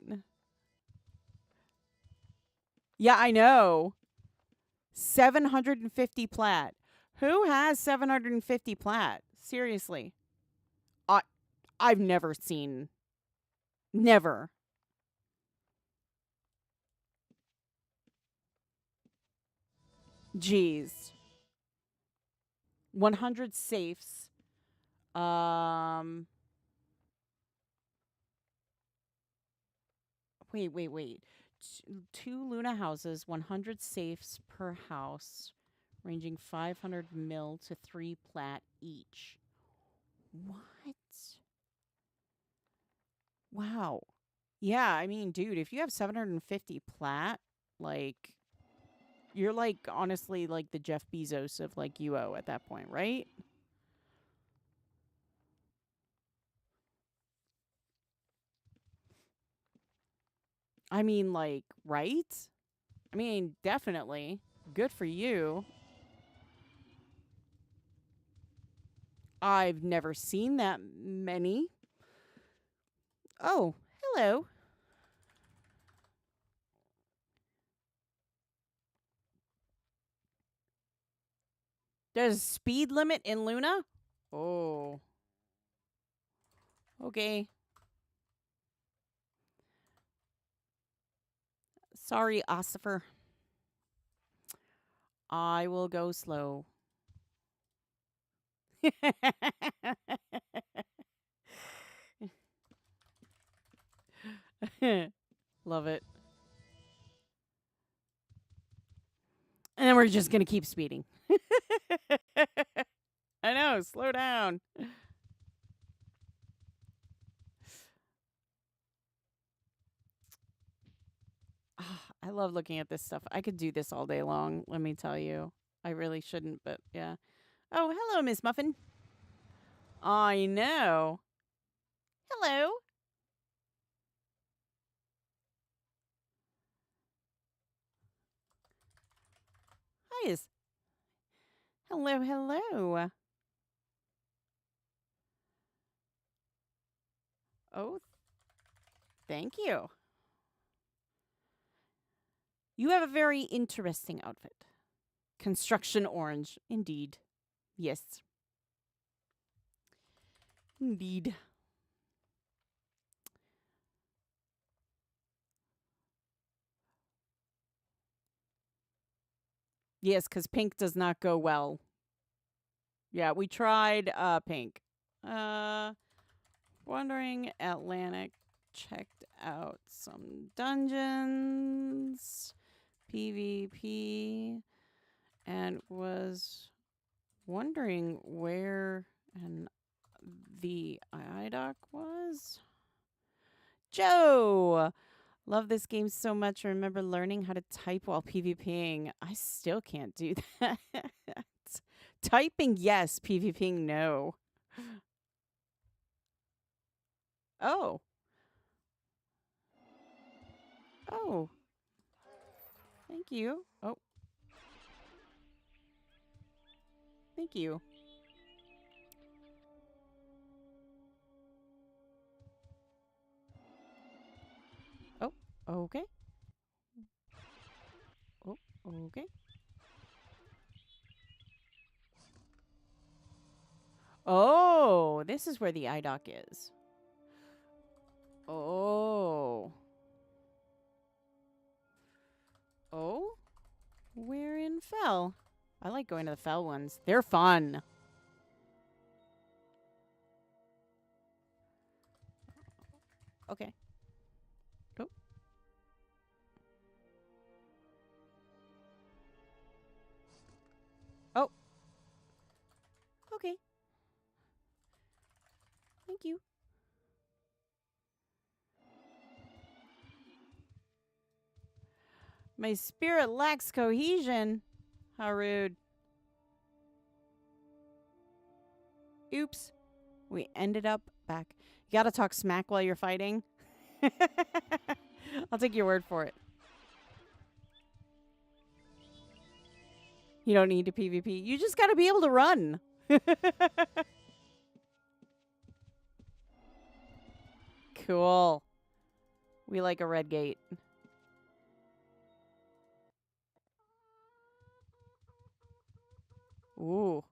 Yeah, I know. 750 plat. Who has 750 plat? Seriously. I've never seen. Never. Jeez. 100 safes. Wait. Two Luna houses, 100 safes per house, ranging 500 mil to 3 plat each. What? Wow. Yeah, I mean, dude, if you have 750 plat, like, you're like, honestly, like the Jeff Bezos of like UO at that point, right? I mean, like, right? I mean, definitely. Good for you. I've never seen that many. Oh, hello. There's a speed limit in Luna? Oh. Okay. Sorry, Ossifer. I will go slow. Love it. And then we're just going to keep speeding. I know. Slow down. I love looking at this stuff. I could do this all day long, let me tell you. I really shouldn't, but yeah. Oh, hello, Miss Muffin. I know. Hello. Hi. Hello, hello. Oh, thank you. You have a very interesting outfit. Construction orange, indeed. Yes. Indeed. Yes, because pink does not go well. Yeah, we tried pink. Wandering Atlantic checked out some dungeons, PvP, and was wondering where and the IDOC was. Joe! Love this game so much. I remember learning how to type while PvPing. I still can't do that. Typing, yes. PvPing, no. Oh. Oh. Thank you. Oh. Thank you. Oh. Okay. Oh. Okay. Oh. This is where the IDOC is. Oh. Oh? We're in Fell. I like going to the Fell ones. They're fun. Okay. Oh. Oh. Okay. Thank you. My spirit lacks cohesion. How rude. Oops. We ended up back. You gotta talk smack while you're fighting. I'll take your word for it. You don't need to PvP. You just gotta be able to run. Cool. We like a red gate. Ooh.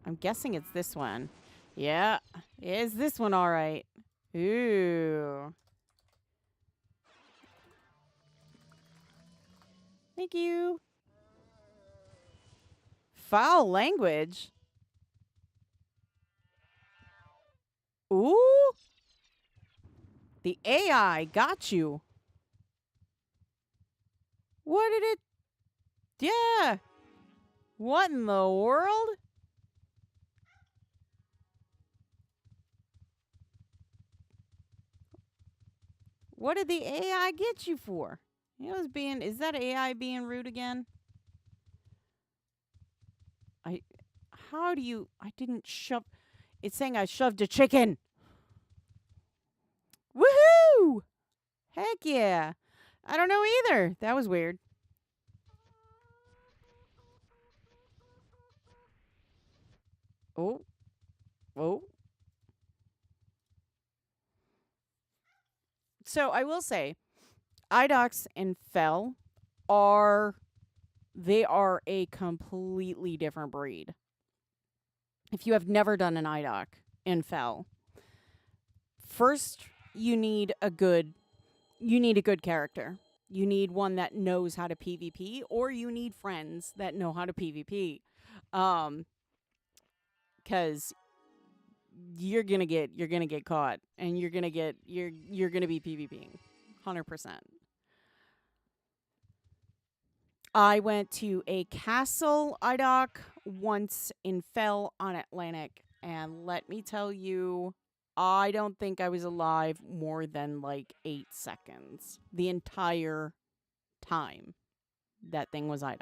I'm guessing it's this one. Yeah. Is this one all right? Ooh. Thank you. Foul language. Ooh. The AI got you. What did it? Yeah. What in the world? What did the AI get you for? It was being. Is that AI being rude again? How do you? I didn't shove. It's saying I shoved a chicken. Woohoo! Heck yeah. I don't know either. That was weird. Oh. Oh. So I will say, IDOCs and Fell are they are a completely different breed. If you have never done an IDOC in Fell, first you need a good character. You need one that knows how to PvP, or you need friends that know how to PvP. Because you're gonna get caught, and you're gonna be PvPing, 100%. I went to a castle IDOC once in Fell on Atlantic, and let me tell you, I don't think I was alive more than like 8 seconds. The entire time that thing was IDOC.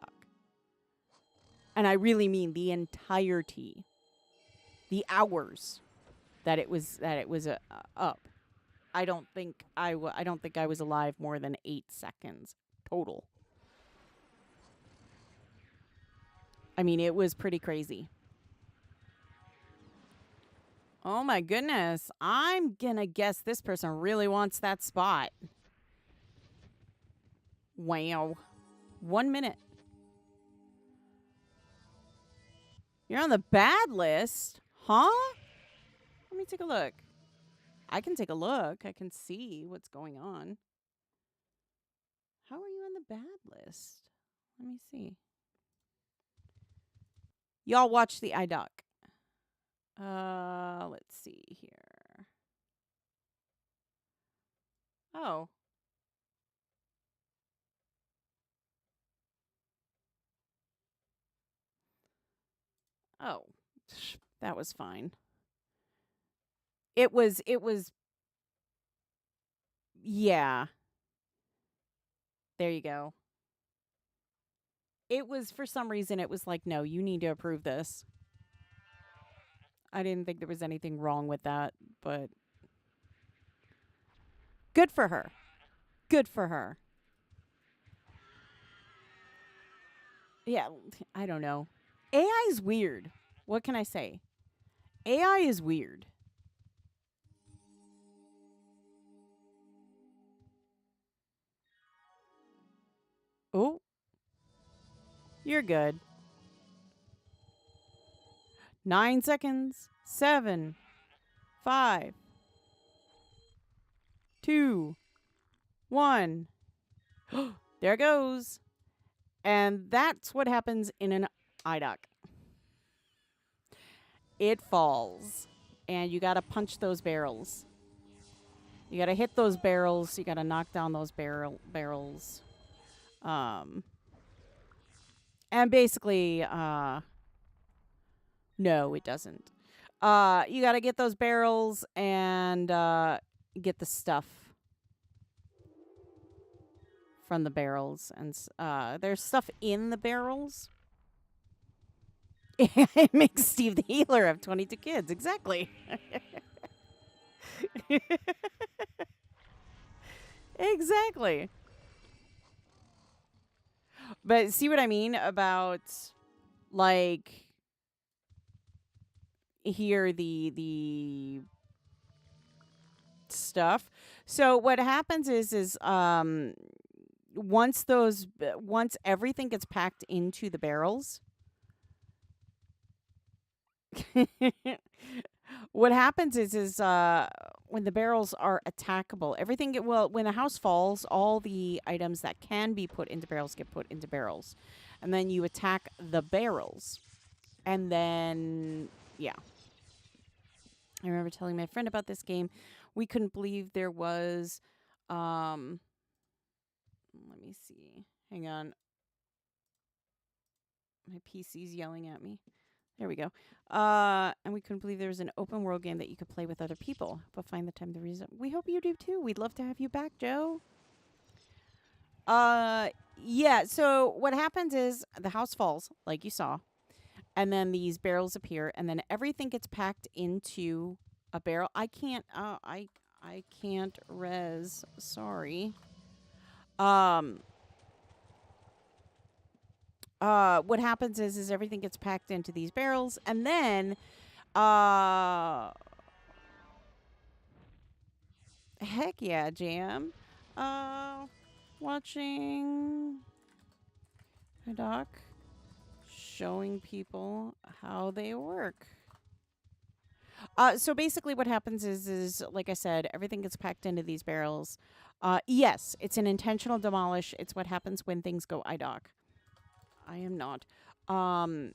And I really mean the entirety, the hours that it was up. I don't think I was alive more than 8 seconds total. I mean, it was pretty crazy. Oh my goodness. I'm gonna guess this person really wants that spot. Wow. 1 minute. You're on the bad list? Huh? Let me take a look. I can take a look. I can see what's going on. How are you on the bad list? Let me see. Y'all watch the IDOC. Let's see here. Oh. Oh. That was fine. It was yeah. There you go. It was, for some reason, it was like, no, you need to approve this. I didn't think there was anything wrong with that, but good for her. Good for her. Yeah, I don't know. AI is weird. What can I say? AI is weird. Oh. You're good. 9 seconds. 7, 5, 2, 1. There it goes. And that's what happens in an IDOC. It falls. And you got to punch those barrels. You got to hit those barrels. You got to knock down those barrels. And basically, no, it doesn't. You got to get those barrels and get the stuff from the barrels. And there's stuff in the barrels. It makes Steve the healer have 22 kids. Exactly. Exactly. But see what I mean about, like, here the stuff. So what happens is once everything gets packed into the barrels, what happens is when the barrels are attackable, when a house falls, all the items that can be put into barrels get put into barrels. And then you attack the barrels. And then, yeah. I remember telling my friend about this game. We couldn't believe there was, let me see. Hang on. My PC's yelling at me. There we go. And we couldn't believe there was an open world game that you could play with other people, but find the time, the reason. We hope you do too. We'd love to have you back, Joe. Yeah. So what happens is the house falls, like you saw, and then these barrels appear, and then everything gets packed into a barrel. I can't res. Sorry. What happens is everything gets packed into these barrels, and then heck yeah, Jam. Watching a doc showing people how they work. So basically what happens is like I said, everything gets packed into these barrels. Yes, it's an intentional demolish. It's what happens when things go IDOC. I am not. And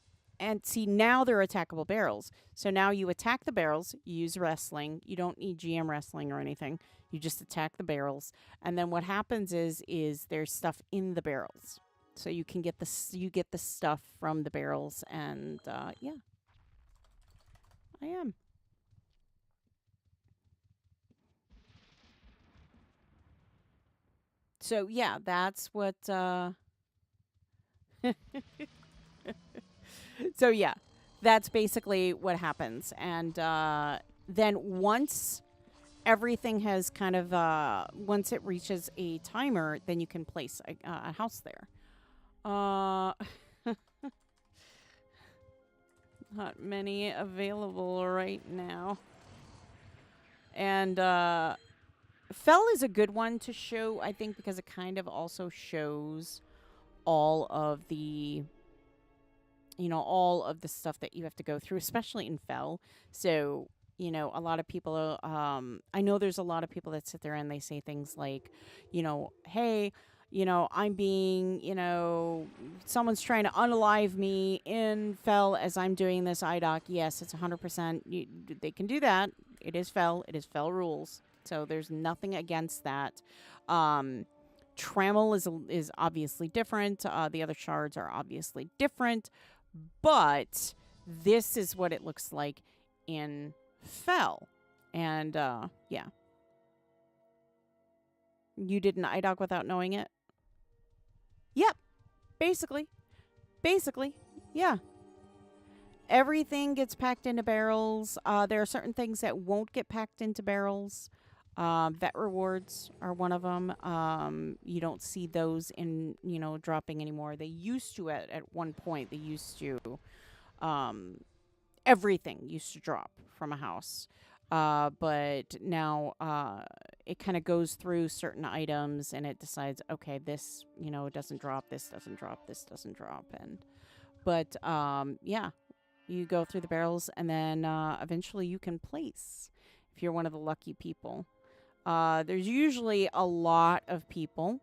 see, now they're attackable barrels. So now you attack the barrels, you use wrestling. You don't need GM wrestling or anything. You just attack the barrels. And then what happens is there's stuff in the barrels. So you can get the stuff from the barrels, and yeah. I am. So yeah, that's what so yeah, that's basically what happens. And then once everything has kind of once it reaches a timer, then you can place a house there. Uh Not many available right now. And Fell is a good one to show, I think, because it kind of also shows all of the, all of the stuff that you have to go through, especially in Fell. So, a lot of people, I know there's a lot of people that sit there and they say things like, hey, I'm being, someone's trying to unalive me in Fell as I'm doing this IDOC. Yes, it's 100%. They can do that. It is Fell. It is Fell rules. So there's nothing against that. Trammel is obviously different. The other shards are obviously different. But this is what it looks like in Fell. And, yeah. You did an IDOC without knowing it? Yep. Basically. Yeah. Everything gets packed into barrels. There are certain things that won't get packed into barrels. Vet rewards are one of them. You don't see those in, dropping anymore. They used to at one point. They used to. Everything used to drop from a house. But now it kind of goes through certain items and it decides, okay, this, doesn't drop, this doesn't drop, this doesn't drop. But yeah, you go through the barrels and then eventually you can place if you're one of the lucky people. There's usually a lot of people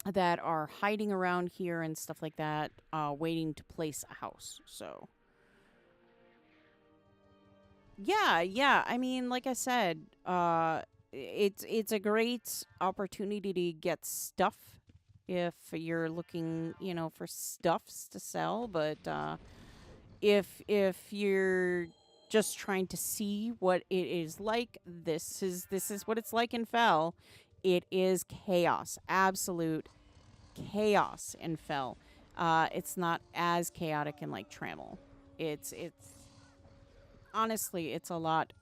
that are hiding around here and stuff like that, waiting to place a house. So yeah. I mean, like I said, it's a great opportunity to get stuff if you're looking, for stuffs to sell. But if you're just trying to see what it is like, this is what it's like in Fell. It is chaos, absolute chaos in Fell. It's not as chaotic in like Trammel. It's honestly, it's a lot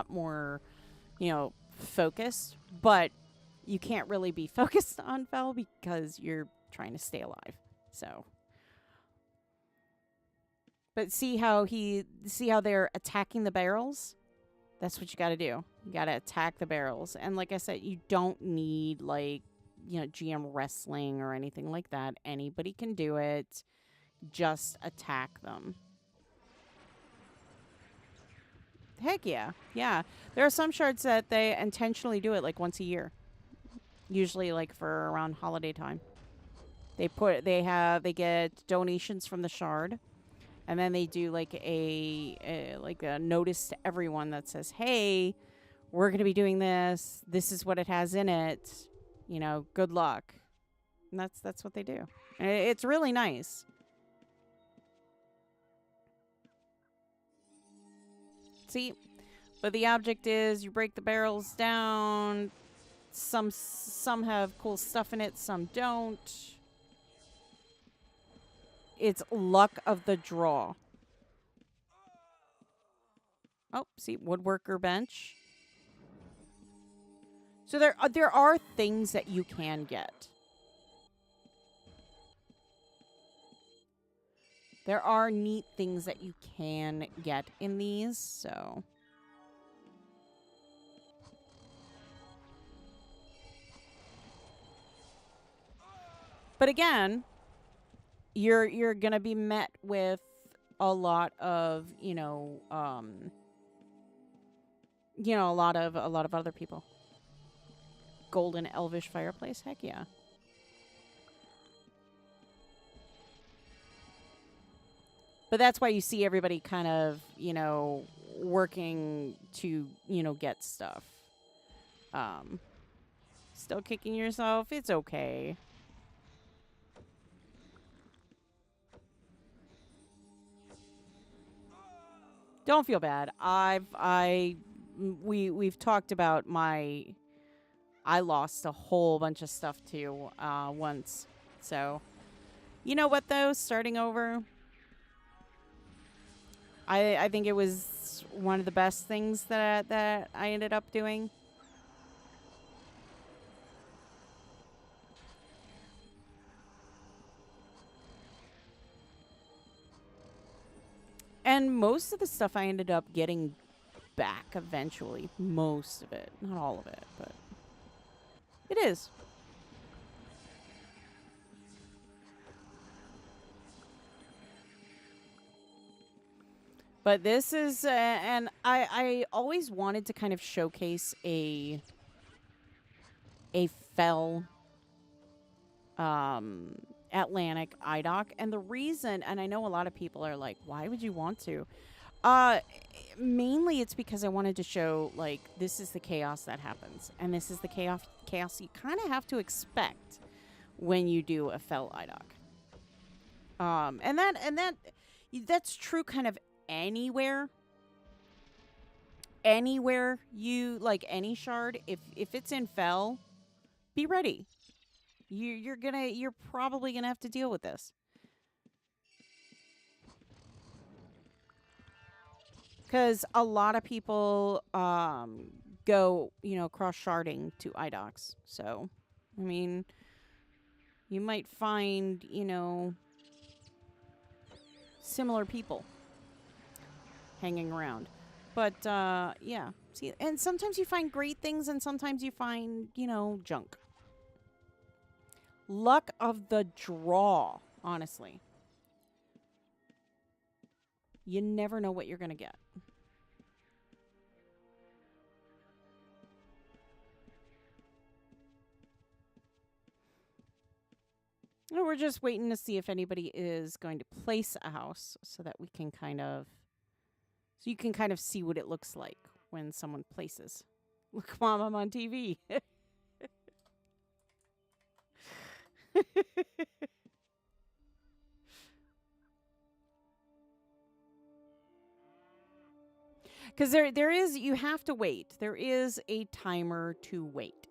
more, focused, but you can't really be focused on Fell because you're trying to stay alive. So, but see how they're attacking the barrels? That's what you got to do. You got to attack the barrels. And like I said, you don't need like, GM wrestling or anything like that. Anybody can do it. Just attack them. Heck yeah. Yeah. There are some shards that they intentionally do it like once a year. Usually like for around holiday time. They get donations from the shard. And then they do like a notice to everyone that says, "Hey, we're going to be doing this. This is what it has in it. Good luck." And that's what they do. And it's really nice. See, but the object is you break the barrels down. Some have cool stuff in it, some don't. It's luck of the draw. Oh, see, woodworker bench. So there are things that you can get. There are neat things that you can get in these, so. But again, you're going to be met with a lot of, a lot of other people. Golden elvish fireplace, heck yeah. But that's why you see everybody kind of, working to, get stuff. Still kicking yourself? It's okay. Don't feel bad. We've talked about my I lost a whole bunch of stuff too once. So, you know what though? Starting over, I think it was one of the best things that I ended up doing. And most of the stuff I ended up getting back eventually. Most of it. Not all of it, but it is. But this is, and I always wanted to kind of showcase a fell um, Atlantic IDOC. And the reason, and I know a lot of people are like, why would you want to? Uh, Mainly it's because I wanted to show, like, this is the chaos that happens. And this is the chaos you kind of have to expect when you do a fell IDOC. That's true kind of anywhere. Anywhere you, like, any shard, if it's in fell, be ready. You're probably gonna have to deal with this. Because a lot of people go, cross sharding to IDOCs. So, I mean, you might find, similar people hanging around. But, yeah. See, and sometimes you find great things and sometimes you find, junk. Luck of the draw, honestly. You never know what you're going to get. We're just waiting to see if anybody is going to place a house so that we can so you can kind of see what it looks like when someone places. Look, Mom, I'm on TV. Because there is, you have to wait. There is a timer to wait.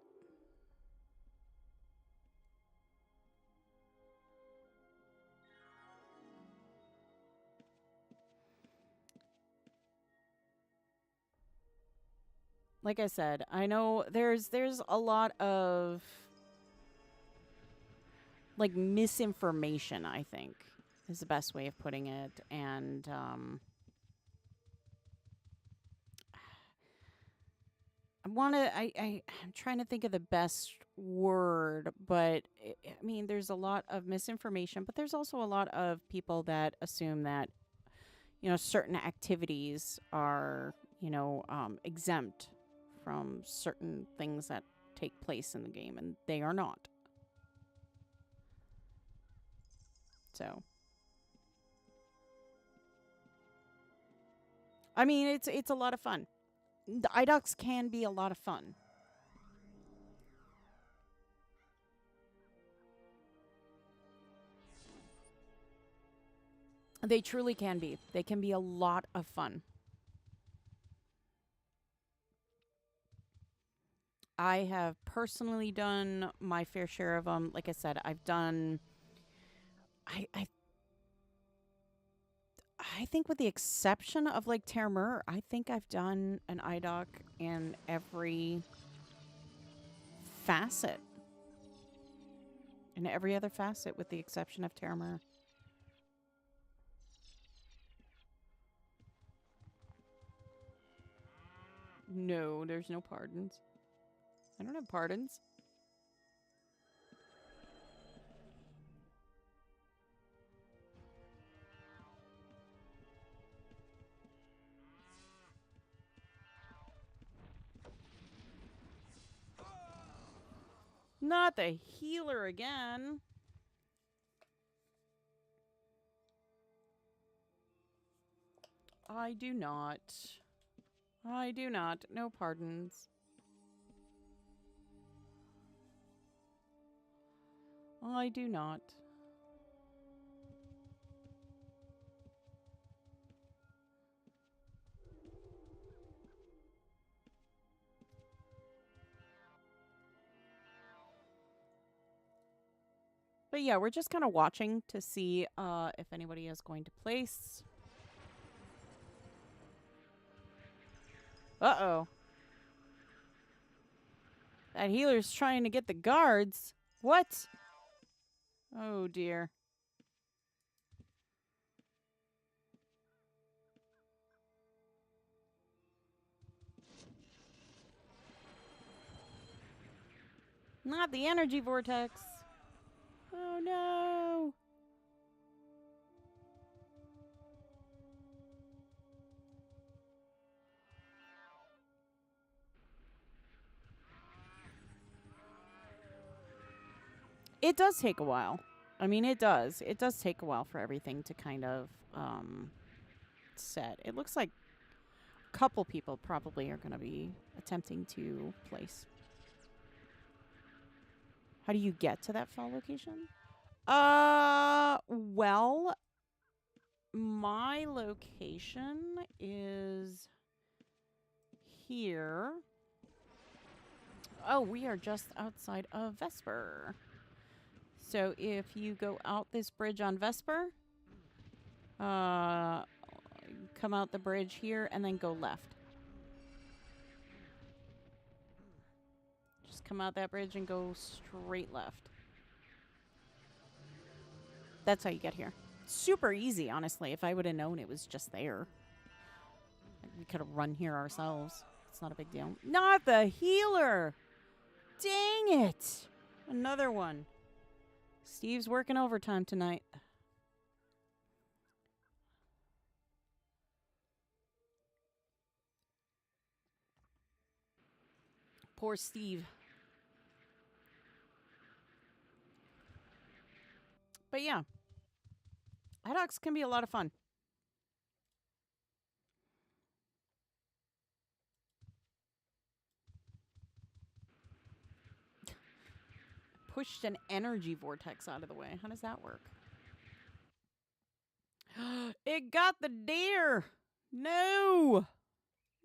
Like I said, I know there's a lot of, like, misinformation, I think, is the best way of putting it. And I'm trying to think of the best word, but I mean, there's a lot of misinformation, but there's also a lot of people that assume that, certain activities are, exempt from certain things that take place in the game, and they are not. So, I mean, it's a lot of fun. The IDOCs can be a lot of fun. They truly can be. They can be a lot of fun. I have personally done my fair share of them. Like I said, I've done. I I I think with the exception of like Terror, I think I've done an IDOC in every facet. In every other facet with the exception of Terror. No, there's no pardons. I don't have pardons. Not the healer again. I do not. I do not. No pardons. I do not. But yeah, we're just kind of watching to see if anybody is going to place. Uh-oh. That healer's trying to get the guards. What? Oh, dear. Not the energy vortex. Oh, no. It does take a while. I mean, it does. It does take a while for everything to kind of set. It looks like a couple people probably are going to be attempting to place. How do you get to that fall location? Well, my location is here. Oh, we are just outside of Vesper. So if you go out this bridge on Vesper, come out the bridge here and then go left. Just come out that bridge and go straight left. That's how you get here. Super easy, honestly. If I would have known it was just there, we could have run here ourselves. It's not a big deal. Not the healer! Dang it! Another one. Steve's working overtime tonight. Poor Steve. But yeah. IDOCs can be a lot of fun. Pushed an energy vortex out of the way. How does that work? It got the deer. No.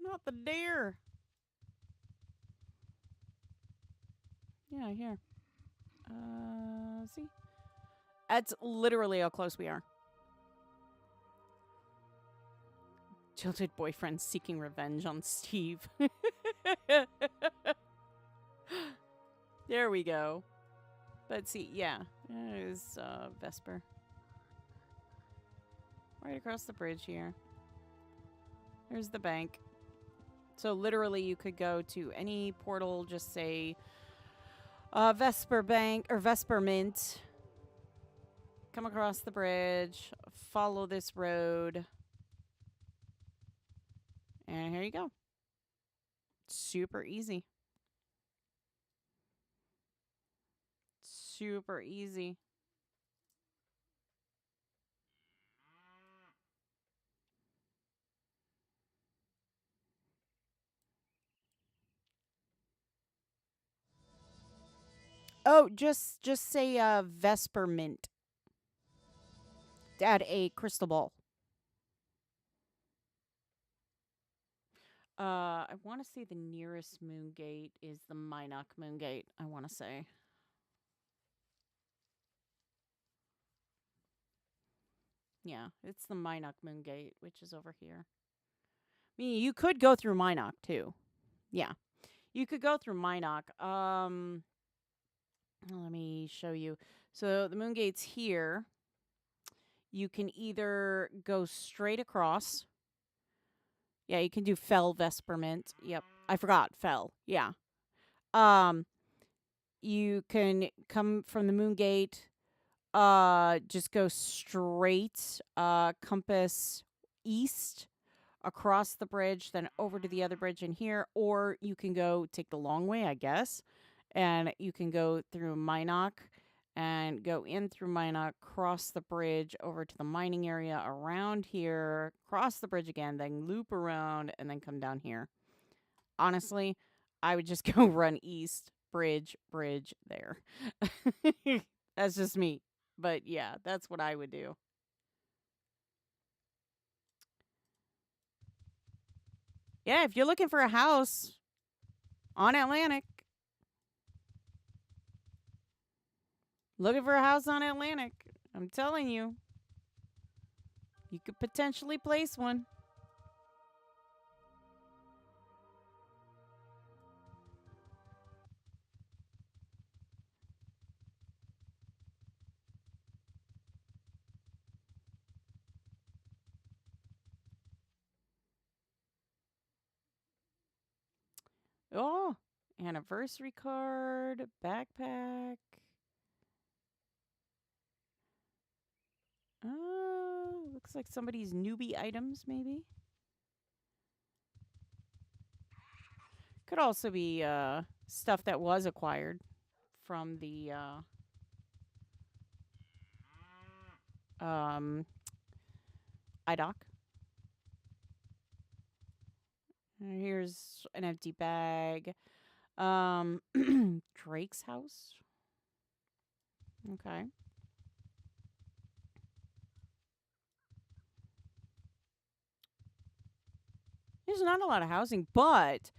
Not the deer. Yeah, here. See? That's literally how close we are. Jilted boyfriend seeking revenge on Steve. There we go. But see, yeah. There's Vesper. Right across the bridge here. There's the bank. So literally you could go to any portal, just say Vesper Bank or Vesper Mint. Come across the bridge, follow this road. And here you go. Super easy. Super easy. Oh, just say Vesper Mint. Add a crystal ball. I want to say the nearest moon gate is the Minok moon gate, I want to say. Yeah, it's the Minok moon gate, which is over here. I mean, you could go through Minok, too. Yeah. You could go through Minok. Let me show you. So the moon gate's here. You can either go straight across. Yeah, you can do Fell Vespermint. Yep. I forgot. Fell. Yeah. You can come from the moon gate. Just go straight, compass east across the bridge, then over to the other bridge in here, or you can go take the long way, I guess, and you can go through Minok and go in through Minok, cross the bridge over to the mining area around here, cross the bridge again, then loop around, and then come down here. Honestly, I would just go run east, bridge, there. That's just me. But yeah, that's what I would do. Yeah, if you're looking for a house on Atlantic, Looking for a house on Atlantic. I'm telling you. You could potentially place one. Oh, anniversary card, backpack. Looks like somebody's newbie items, maybe. Could also be stuff that was acquired from the IDOC. Here's an empty bag. Drake's house. Okay. There's not a lot of housing, but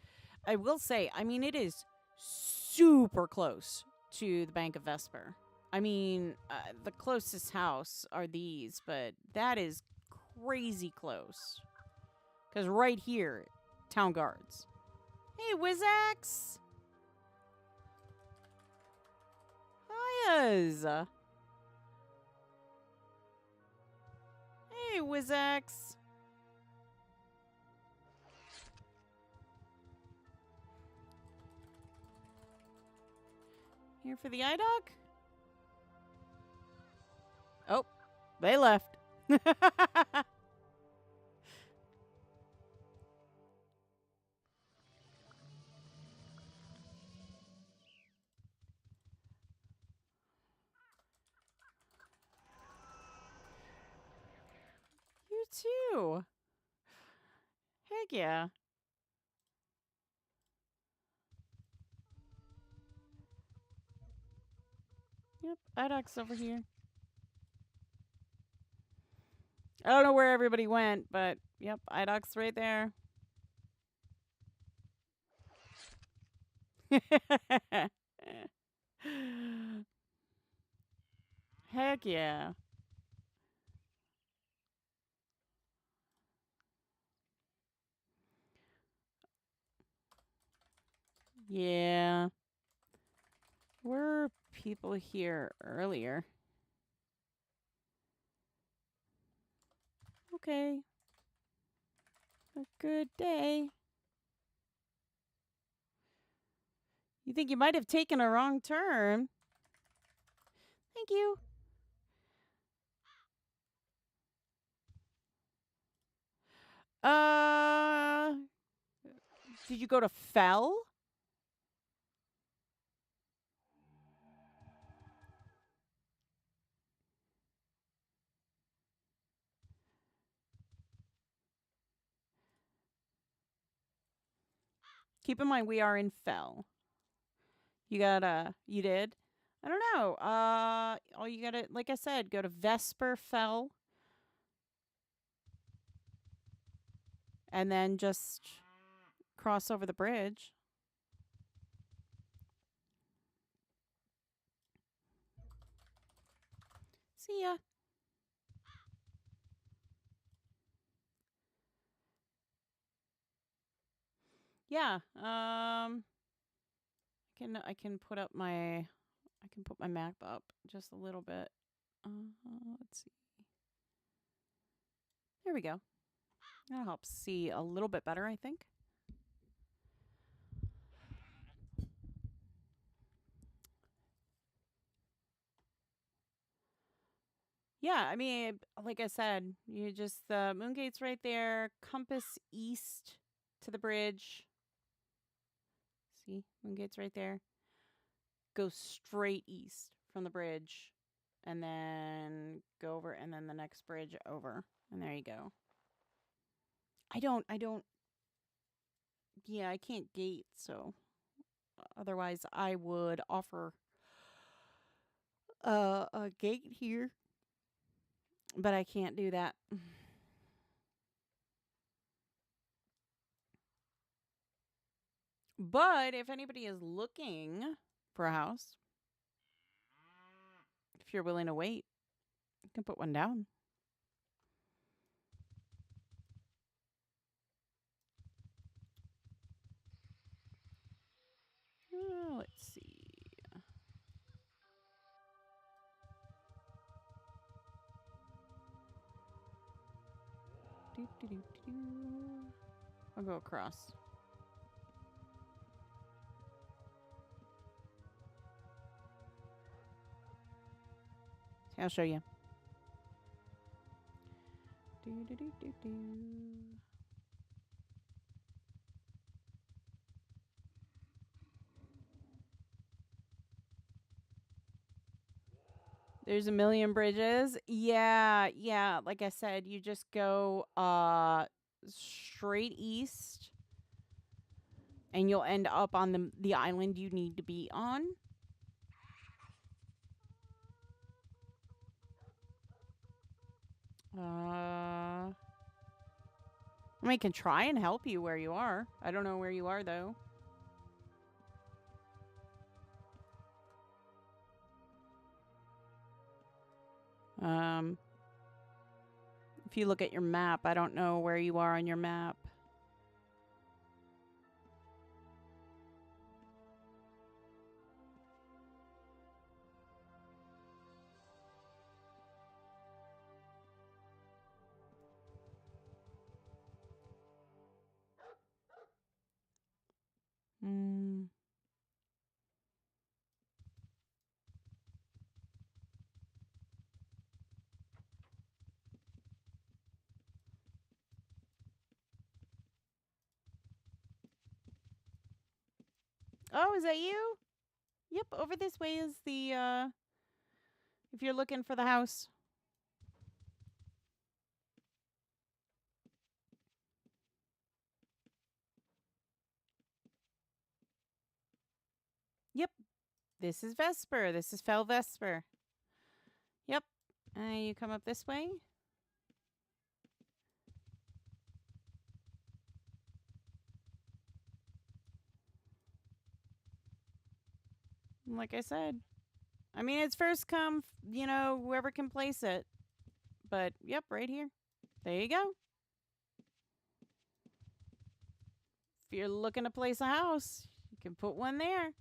I will say, I mean, it is super close to the Bank of Vesper. I mean, the closest house are these, but that is crazy close. Because right here, town guards. Hey, Wizax! Hiya's! Hey, Wizax! Here for the IDOC? Oh, they left. You too. Heck yeah. Yep, IDOC's over here. I don't know where everybody went, but yep, IDOC's right there. Heck yeah. Yeah. Were people here earlier? Okay. A good day. You think you might have taken a wrong turn? Thank you. Did you go to Fell? Keep in mind we are in Fell. You got you did? I don't know. All you gotta, like I said, go to Vesper Fell. And then just cross over the bridge. See ya. Yeah. I can put up my map up just a little bit. Let's see. There we go. That'll help see a little bit better, I think. Yeah, I mean, like I said, you just the moon gate's right there. Compass east to the bridge. See, moon gate's right there. Go straight east from the bridge, and then go over, and then the next bridge over, and there you go. I don't. Yeah, I can't gate, so otherwise I would offer a gate here, but I can't do that. But if anybody is looking for a house, If you're willing to wait, you can put one down. Let's see. I'll go across. I'll show you. There's a million bridges. Yeah, yeah. Like I said, you just go straight east and you'll end up on the island you need to be on. I mean, I can try and help you where you are. I don't know where you are, though. If you look at your map, I don't know where you are on your map. Oh, is that you? Yep, over this way is the, if you're looking for the house. Yep, this is Vesper. This is Fel Vesper. Yep, you come up this way. Like I said, I mean, it's first come, you know, whoever can place it. But, yep, right here. There you go. If you're looking to place a house, you can put one there.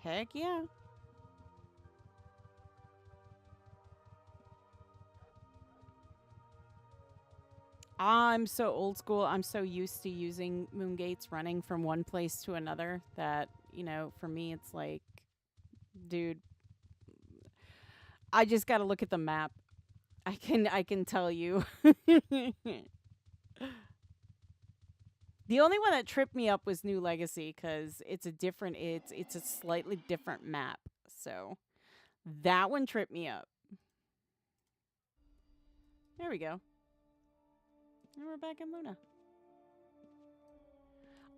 Heck yeah. I'm so old school. I'm so used to using moon gates running from one place to another that, you know, for me, it's like, dude, I just got to look at the map. I can tell you. The only one that tripped me up was New Legacy because it's a slightly different map. So that one tripped me up. There we go. And we're back in Luna.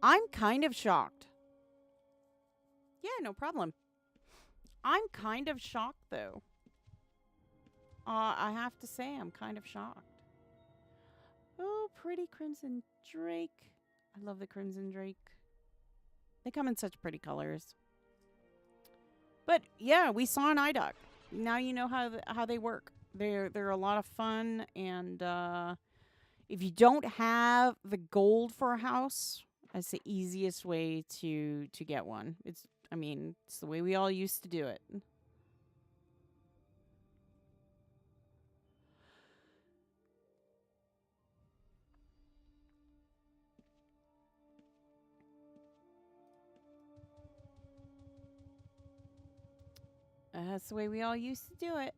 I'm kind of shocked. Yeah, no problem. I'm kind of shocked, though. I have to say, I'm kind of shocked. Oh, pretty Crimson Drake. I love the Crimson Drake. They come in such pretty colors. But yeah, we saw an IDOC. Now you know how they work. They're a lot of fun, and if you don't have the gold for a house, that's the easiest way to get one. It's the way we all used to do it. That's the way we all used to do it.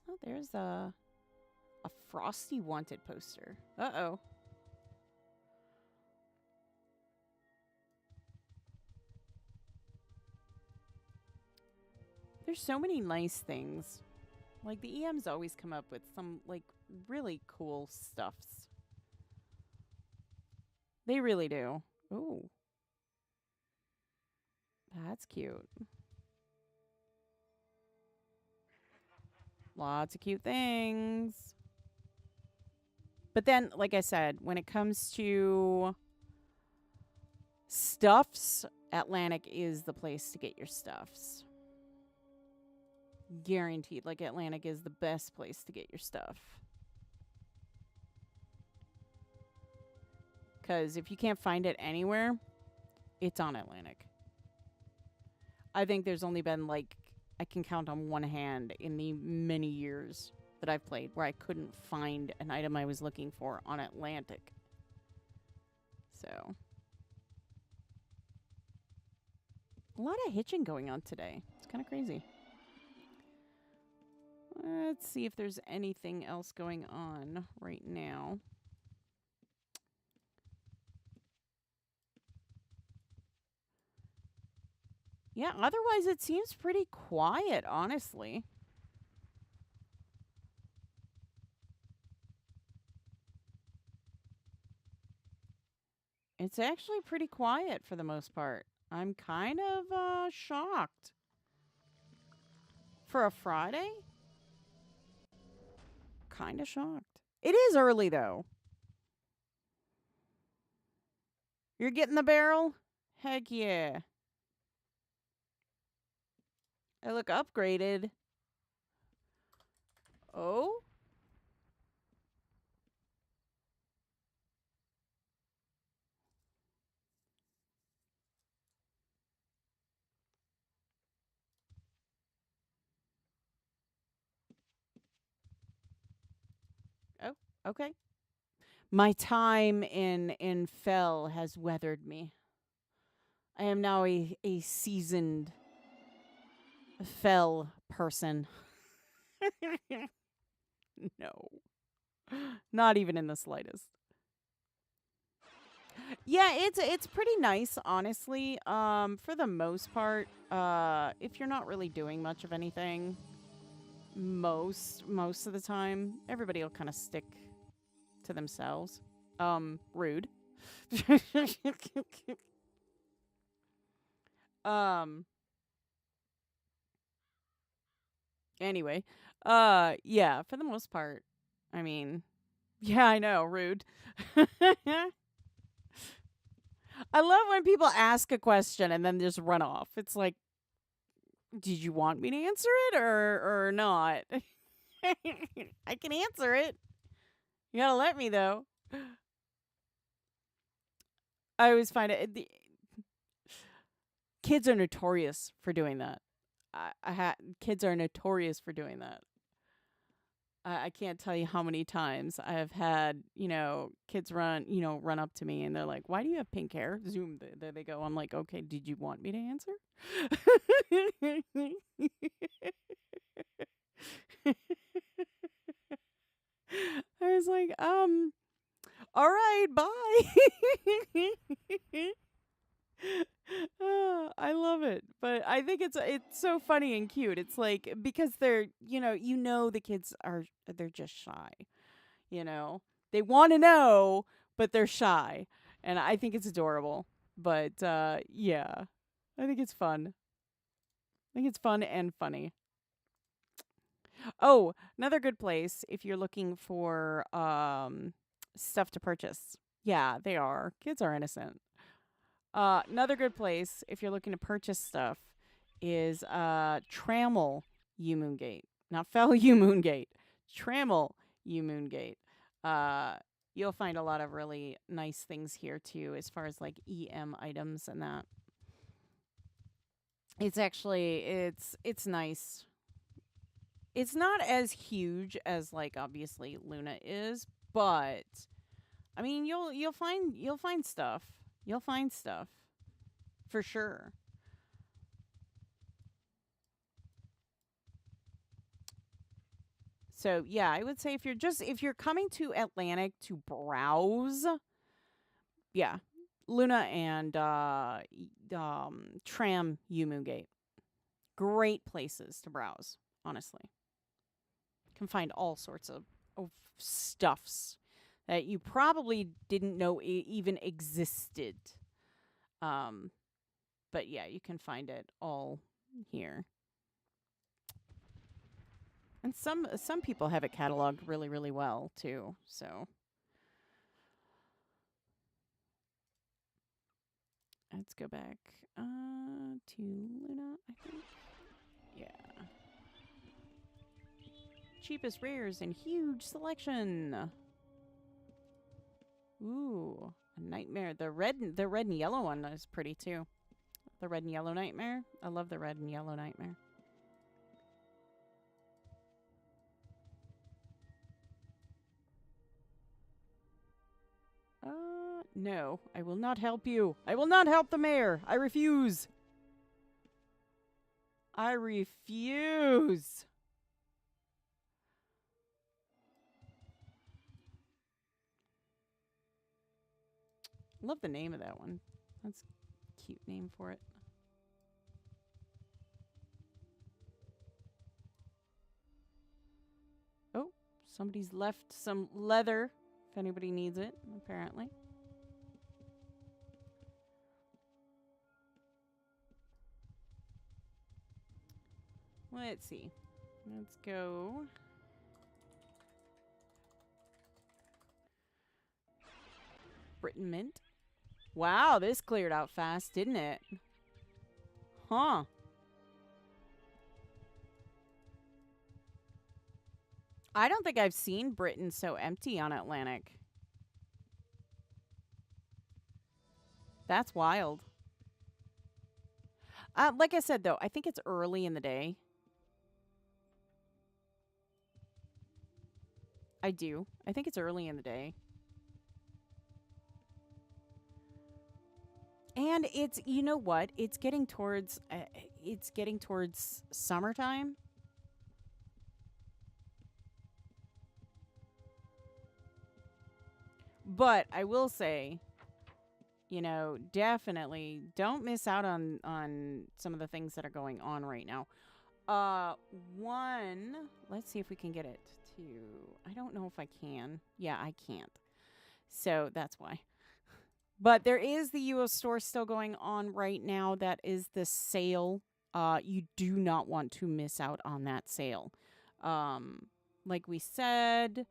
Oh, there's a Frosty Wanted poster. Uh-oh. There's so many nice things. Like, the EMs always come up with some, like, really cool stuffs. They really do. Ooh. That's cute. Lots of cute things. But then, like I said, when it comes to stuffs, Atlantic is the place to get your stuffs. Guaranteed. Like, Atlantic is the best place to get your stuff. Because if you can't find it anywhere, it's on Atlantic. I think there's only been, like, I can count on one hand in the many years that I've played where I couldn't find an item I was looking for on Atlantic. So, a lot of hitching going on today. It's kind of crazy. Let's see if there's anything else going on right now. Yeah, otherwise it seems pretty quiet, honestly. It's actually pretty quiet for the most part. I'm kind of shocked. For a Friday? Kind of shocked. It is early, though. You're getting the barrel? Heck yeah. I look upgraded. Oh? Oh, okay. My time in Fell has weathered me. I am now a seasoned Fell person. No. Not even in the slightest. Yeah, it's pretty nice, honestly. For the most part, if you're not really doing much of anything, most of the time, everybody will kind of stick to themselves. Rude. um. Anyway, yeah, for the most part, I mean, yeah, I know, rude. I love when people ask a question and then just run off. It's like, did you want me to answer it or not? I can answer it. You gotta let me, though. I always find kids are notorious for doing that. Kids are notorious for doing that. I can't tell you how many times I have had, kids run up to me and they're like, "Why do you have pink hair?" Zoom, there they go. I'm like, "Okay, did you want me to answer?" I was like, all right, bye. I love it, but I think it's so funny and cute. It's like because they're the kids they're just shy, they want to know, but they're shy, and I think it's adorable. But yeah, I think it's fun. I think it's fun and funny. Oh, another good place if you're looking for stuff to purchase. Yeah, they are. Kids are innocent. Another good place if you're looking to purchase stuff is Trammel U Moongate. Not Fell U Moongate. Trammel U Moongate. You'll find a lot of really nice things here too, as far as like EM items and that. It's actually it's nice. It's not as huge as like obviously Luna is, but I mean you'll find stuff. You'll find stuff for sure. So yeah, I would say if you're coming to Atlantic to browse, yeah, Luna and Tram U Moongate, great places to browse. Honestly, can find all sorts of stuffs that you probably didn't know even existed. But yeah, you can find it all here. And some people have it cataloged really, really well too. So Let's go back to Luna, I think. Yeah. Cheapest rares and huge selection. Ooh, a nightmare. The red and yellow one is pretty too. The red and yellow nightmare. I love the red and yellow nightmare. No, I will not help you. I will not help the mayor. I refuse. I refuse. Love the name of that one. That's a cute name for it. Oh, somebody's left some leather if anybody needs it, apparently. Let's see. Let's go. Britain Mint. Wow, this cleared out fast, didn't it? Huh. I don't think I've seen Britain so empty on Atlantic. That's wild. Like I said, though, I think it's early in the day. I do. I think it's early in the day. And it's, you know what? It's getting towards summertime. But I will say, you know, definitely don't miss out on some of the things that are going on right now. One, let's see if we can get it to, I don't know if I can. Yeah, I can't. So that's why. But there is the UO store still going on right now. That is the sale. You do not want to miss out on that sale. Like we said,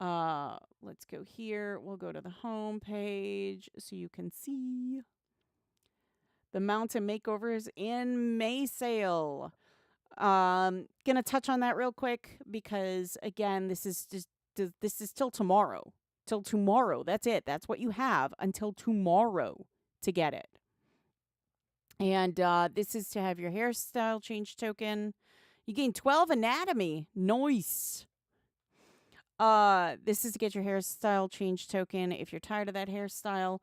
let's go here. We'll go to the home page so you can see the mountain makeovers in May sale. Gonna touch on that real quick because again, this is till tomorrow. Till tomorrow. That's it. That's what you have until tomorrow to get it. And this is to have your hairstyle change token. You gain 12 anatomy. Nice. This is to get your hairstyle change token. If you're tired of that hairstyle,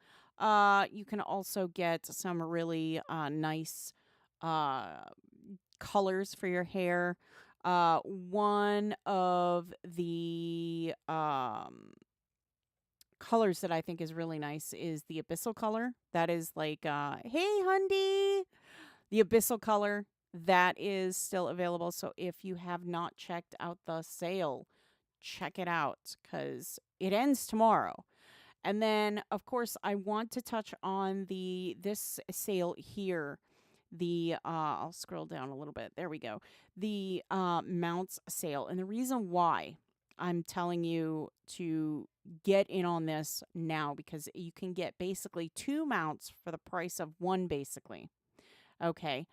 you can also get some really nice colors for your hair. One of the colors that I think is really nice is the abyssal color. That is like, hey, Hundy! The abyssal color, that is still available. So if you have not checked out the sale, check it out because it ends tomorrow. And then, of course, I want to touch on this sale here. I'll scroll down a little bit. There we go. The mounts sale. And the reason why I'm telling you to get in on this now, because you can get basically 2 mounts for the price of 1, basically. Okay.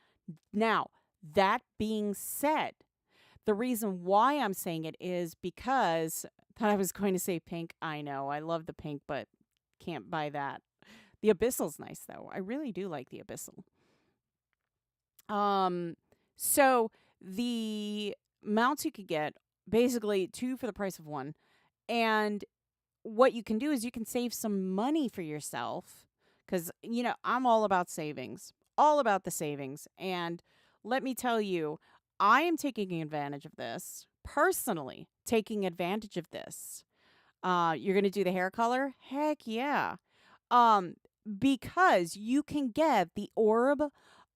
Now, that being said, the reason why I'm saying it is because I was going to say pink. I know. I love the pink, but can't buy that. The abyssal's nice, though. I really do like the abyssal. So the mounts you could get, basically 2 for the price of 1. And what you can do is you can save some money for yourself because, you know, I'm all about savings, all about the savings. And let me tell you, I am taking advantage of this, personally taking advantage of this. You're going to do the hair color? Heck yeah. Because you can get the orb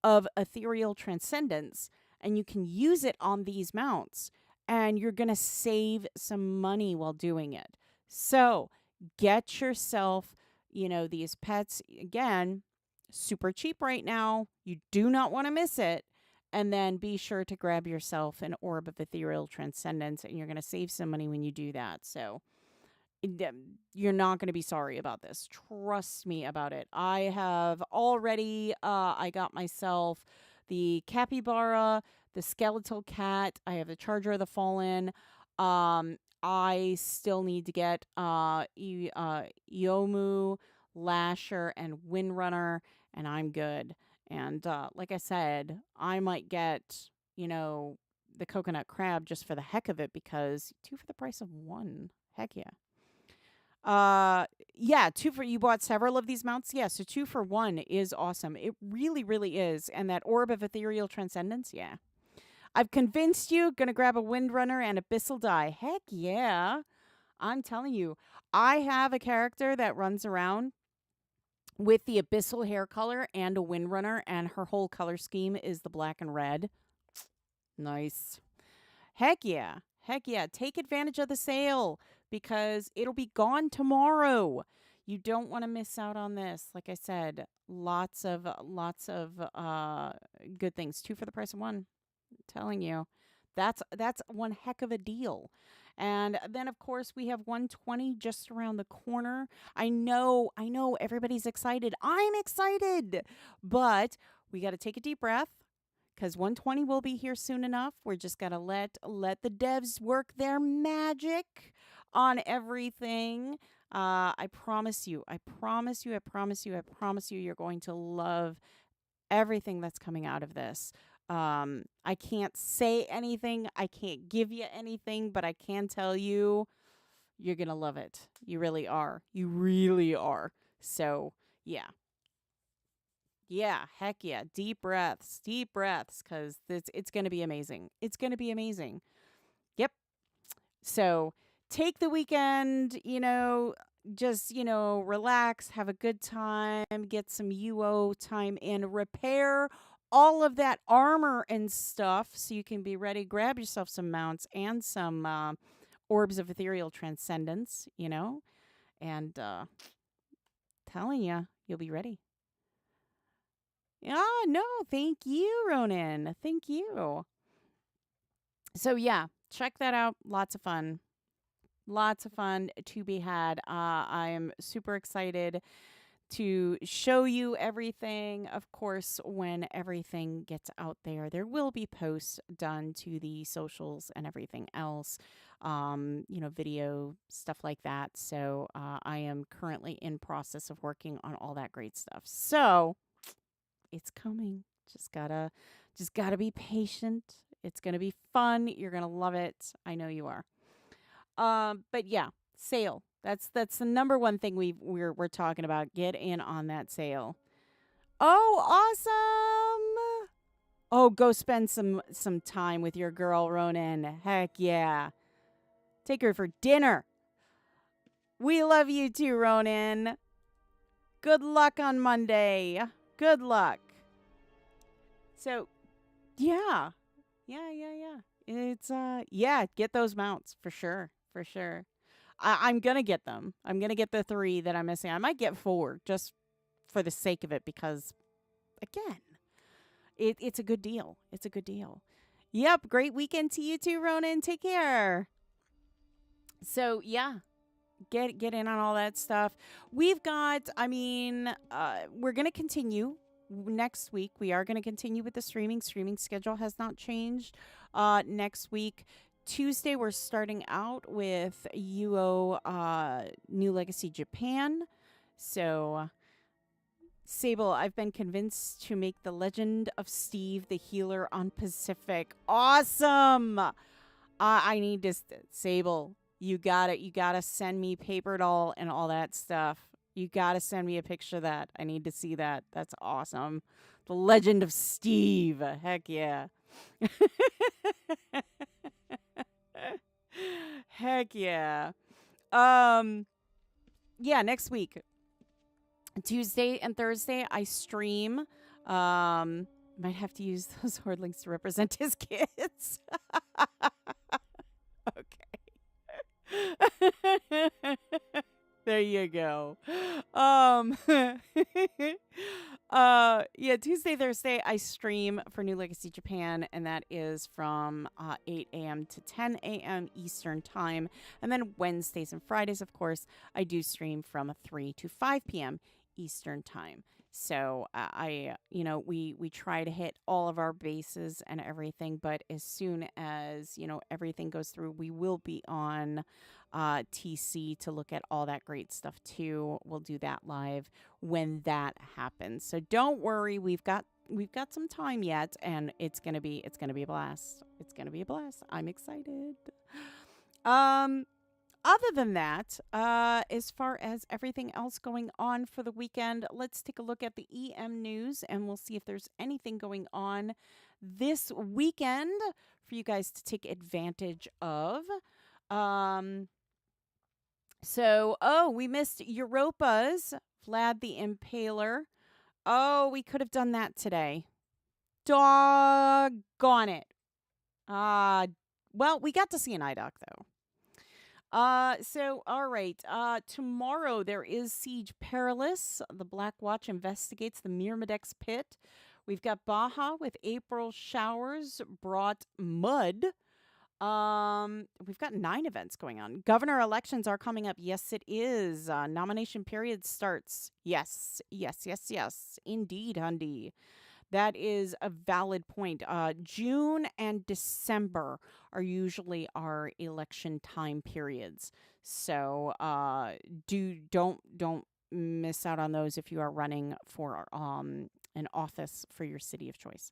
of ethereal transcendence and you can use it on these mounts and you're going to save some money while doing it. So get yourself, you know, these pets, again, super cheap right now. You do not want to miss it. And then be sure to grab yourself an orb of ethereal transcendence and you're going to save some money when you do that. So You're not going to be sorry about this. Trust me about it. I have already, I got myself the capybara, the skeletal cat. I have the charger of the fallen. I still need to get Yomu, Lasher, and Windrunner, and I'm good. And like I said, I might get, the coconut crab just for the heck of it because 2 for the price of 1. Heck yeah. Yeah, 2 for you bought several of these mounts? Yeah, so 2 for 1 is awesome. It really, really is. And that orb of ethereal transcendence, yeah. I've convinced you, gonna grab a Windrunner and Abyssal Die. Heck yeah. I'm telling you, I have a character that runs around with the Abyssal hair color and a Windrunner, and her whole color scheme is the black and red. Nice. Heck yeah. Heck yeah. Take advantage of the sale because it'll be gone tomorrow. You don't want to miss out on this. Like I said, lots of good things. 2 for the price of 1. I'm telling you. That's one heck of a deal. And then of course we have 120 just around the corner. I know everybody's excited. I'm excited. But we got to take a deep breath because 120 will be here soon enough. We're just got to let the devs work their magic on everything. I promise you, you're going to love everything that's coming out of this. I can't say anything. I can't give you anything, but I can tell you, you're going to love it. You really are. You really are. So, yeah. Yeah, heck yeah. Deep breaths, because it's going to be amazing. It's going to be amazing. Yep. So take the weekend, just, relax, have a good time, get some UO time in, repair all of that armor and stuff so you can be ready. Grab yourself some mounts and some orbs of ethereal transcendence, and telling you, you'll be ready. No, thank you, Ronan. Thank you. So, yeah, check that out. Lots of fun. Lots of fun to be had. I am super excited to show you everything. Of course, when everything gets out there, there will be posts done to the socials and everything else, video, stuff like that. So, I am currently in process of working on all that great stuff. So, it's coming. Just gotta be patient. It's gonna be fun. You're gonna love it. I know you are. But yeah, sale. That's the number one thing we're talking about. Get in on that sale. Oh, awesome! Oh, go spend some time with your girl Ronan. Heck yeah. Take her for dinner. We love you too, Ronan. Good luck on Monday. Good luck. So, yeah. It's get those mounts for sure. For sure. I'm gonna get them. I'm gonna get the 3 that I'm missing. I might get 4 just for the sake of it because again, it's a good deal. It's a good deal. Yep, great weekend to you too, Ronan. Take care. So yeah. Get in on all that stuff. We've got, we're gonna continue next week. We are going to continue with the streaming schedule has not changed. Next week, Tuesday, we're starting out with UO New Legacy Japan. So, Sable, I've been convinced to make the Legend of Steve the Healer on Pacific. Awesome! I need to, Sable, you got it. You got to send me paper doll and all that stuff. You got to send me a picture of that. I need to see that. That's awesome. The Legend of Steve. Heck yeah. Heck yeah. Yeah, next week. Tuesday and Thursday, I stream. Might have to use those hordlings to represent his kids. Okay. There you go. Yeah, Tuesday, Thursday, I stream for New Legacy Japan, and that is from 8 a.m. to 10 a.m. Eastern Time. And then Wednesdays and Fridays, of course, I do stream from 3 to 5 p.m. Eastern Time. So we try to hit all of our bases and everything, but as soon as everything goes through, we will be on TC to look at all that great stuff too. We'll do that live when that happens. So don't worry, we've got some time yet, and it's gonna be a blast. It's gonna be a blast. I'm excited. Um, Other than that, as far as everything else going on for the weekend, let's take a look at the EM news and we'll see if there's anything going on this weekend for you guys to take advantage of. Um, we missed Europa's Vlad the Impaler. Oh, we could have done that today. Doggone it. Well, we got to see an IDOC though. All right. Tomorrow there is Siege Perilous. The Black Watch investigates the Myrmedex pit. We've got Baja with April showers brought mud. We've got 9 events going on. Governor elections are coming up. Yes, it is. Nomination period starts. Yes, yes, yes, yes. Indeed, Hundy. That is a valid point. June and December are usually our election time periods. So don't miss out on those if you are running for an office for your city of choice.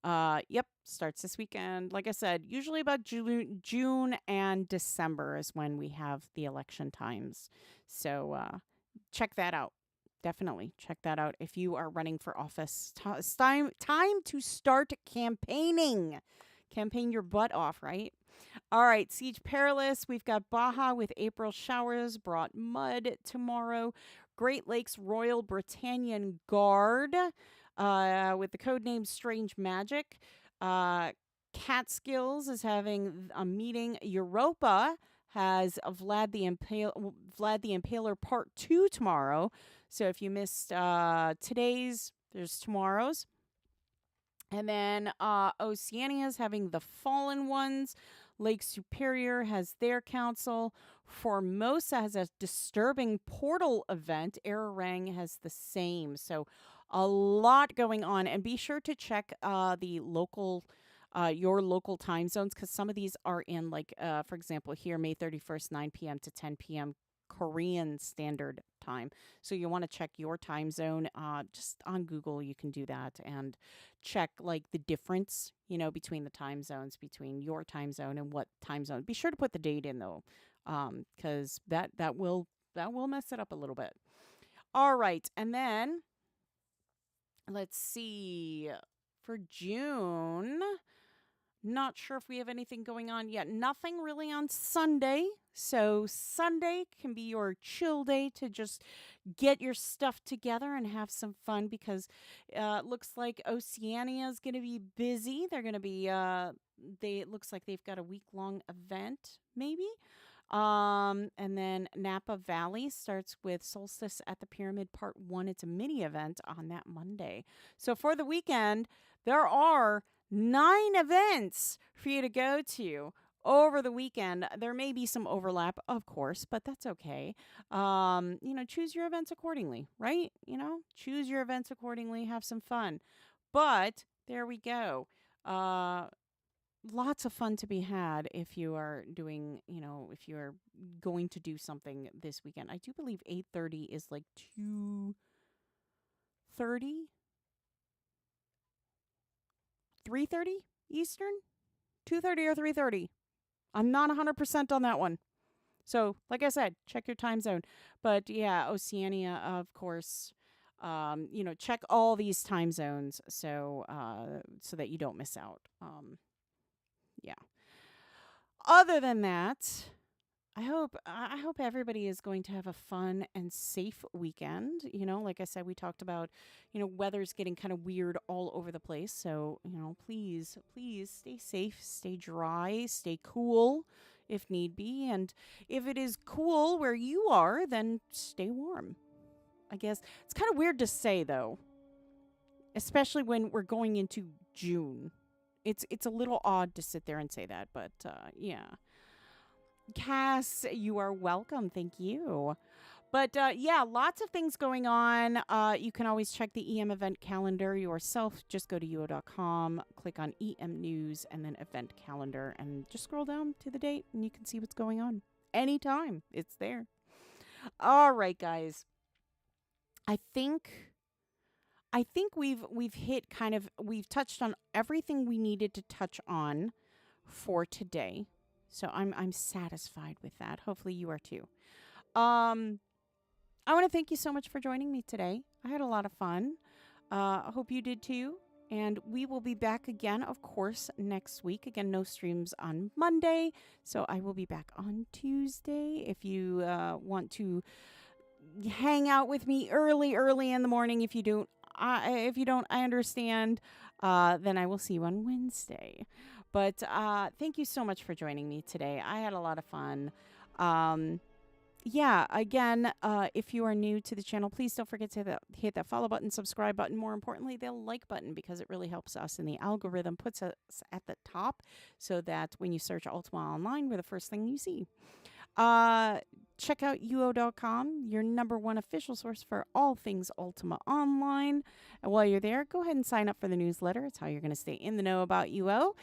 Yep, starts this weekend. Like I said, usually about June and December is when we have the election times. So check that out. Definitely check that out if you are running for office. Time to start campaigning. Campaign your butt off, right? All right, Siege Perilous. We've got Baja with April showers brought mud tomorrow. Great Lakes Royal Britannian Guard with the codename Strange Magic. Catskills is having a meeting. Europa has a Vlad the Impaler Part 2 tomorrow. So if you missed today's, there's tomorrow's. And then Oceania is having the Fallen Ones. Lake Superior has their council. Formosa has a disturbing portal event. Ararang has the same. So a lot going on. And be sure to check the local your local time zones, because some of these are in, like, for example, here, May 31st, 9 p.m. to 10 p.m. Korean Standard Time. So you want to check your time zone. Just on Google, you can do that and check, like, the difference, between the time zones, between your time zone and what time zone. Be sure to put the date in, though, because that will mess it up a little bit. All right, and then let's see for June. Not sure if we have anything going on yet. Nothing really on Sunday. So Sunday can be your chill day to just get your stuff together and have some fun, because it looks like Oceania is going to be busy. They're going to be, it looks like they've got a week-long event, maybe. And then Napa Valley starts with Solstice at the Pyramid Part 1. It's a mini event on that Monday. So for the weekend, there are 9 events for you to go to over the weekend. There may be some overlap, of course, but that's okay. Choose your events accordingly, right? Choose your events accordingly, have some fun. But there we go. Lots of fun to be had if you are doing, if you're going to do something this weekend. I do believe 8:30 is like 2:30, 3:30 Eastern, 2:30 or 3:30. I'm not 100% on that one. So, like I said, check your time zone. But yeah, Oceania, of course. Check all these time zones so that you don't miss out. Yeah. Other than that, I hope everybody is going to have a fun and safe weekend. Like I said, we talked about, weather's getting kind of weird all over the place. So, please stay safe, stay dry, stay cool. if need be. And if it is cool where you are, then stay warm. I guess it's kind of weird to say, though, especially when we're going into June. It's a little odd to sit there and say that, but yeah. Cass, you are welcome. Thank you. But yeah, lots of things going on. You can always check the EM event calendar yourself. Just go to uo.com, click on EM News, and then Event Calendar, and just scroll down to the date, and you can see what's going on. Anytime, it's there. All right, guys. I think we've hit we've touched on everything we needed to touch on for today. So I'm satisfied with that. Hopefully you are too. I want to thank you so much for joining me today. I had a lot of fun. I hope you did too. And we will be back again, of course, next week. Again, no streams on Monday. So I will be back on Tuesday. If you want to hang out with me early in the morning. If you don't, I understand. Then I will see you on Wednesday. But thank you so much for joining me today. I had a lot of fun. Yeah, again, if you are new to the channel, please don't forget to hit that follow button, subscribe button. More importantly, the like button, because it really helps us, and the algorithm puts us at the top so that when you search Ultima Online, we're the first thing you see. Check out uo.com, your #1 official source for all things Ultima Online. And while you're there, go ahead and sign up for the newsletter. It's how you're going to stay in the know about UO.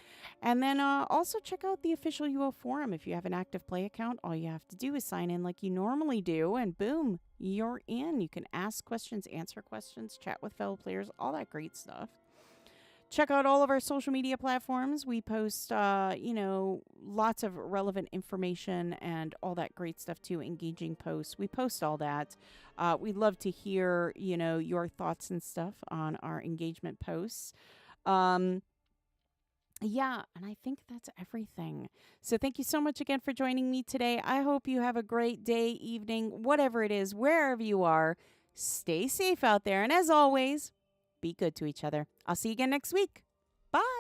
And then also check out the official UO forum. If you have an active play account, all you have to do is sign in like you normally do, and boom, you're in. You can ask questions, answer questions, chat with fellow players, all that great stuff. Check out all of our social media platforms. We post, lots of relevant information and all that great stuff too, engaging posts. We post all that. We'd love to hear, your thoughts and stuff on our engagement posts. Yeah, and I think that's everything. So thank you so much again for joining me today. I hope you have a great day, evening, whatever it is, wherever you are. Stay safe out there. And as always, be good to each other. I'll see you again next week. Bye.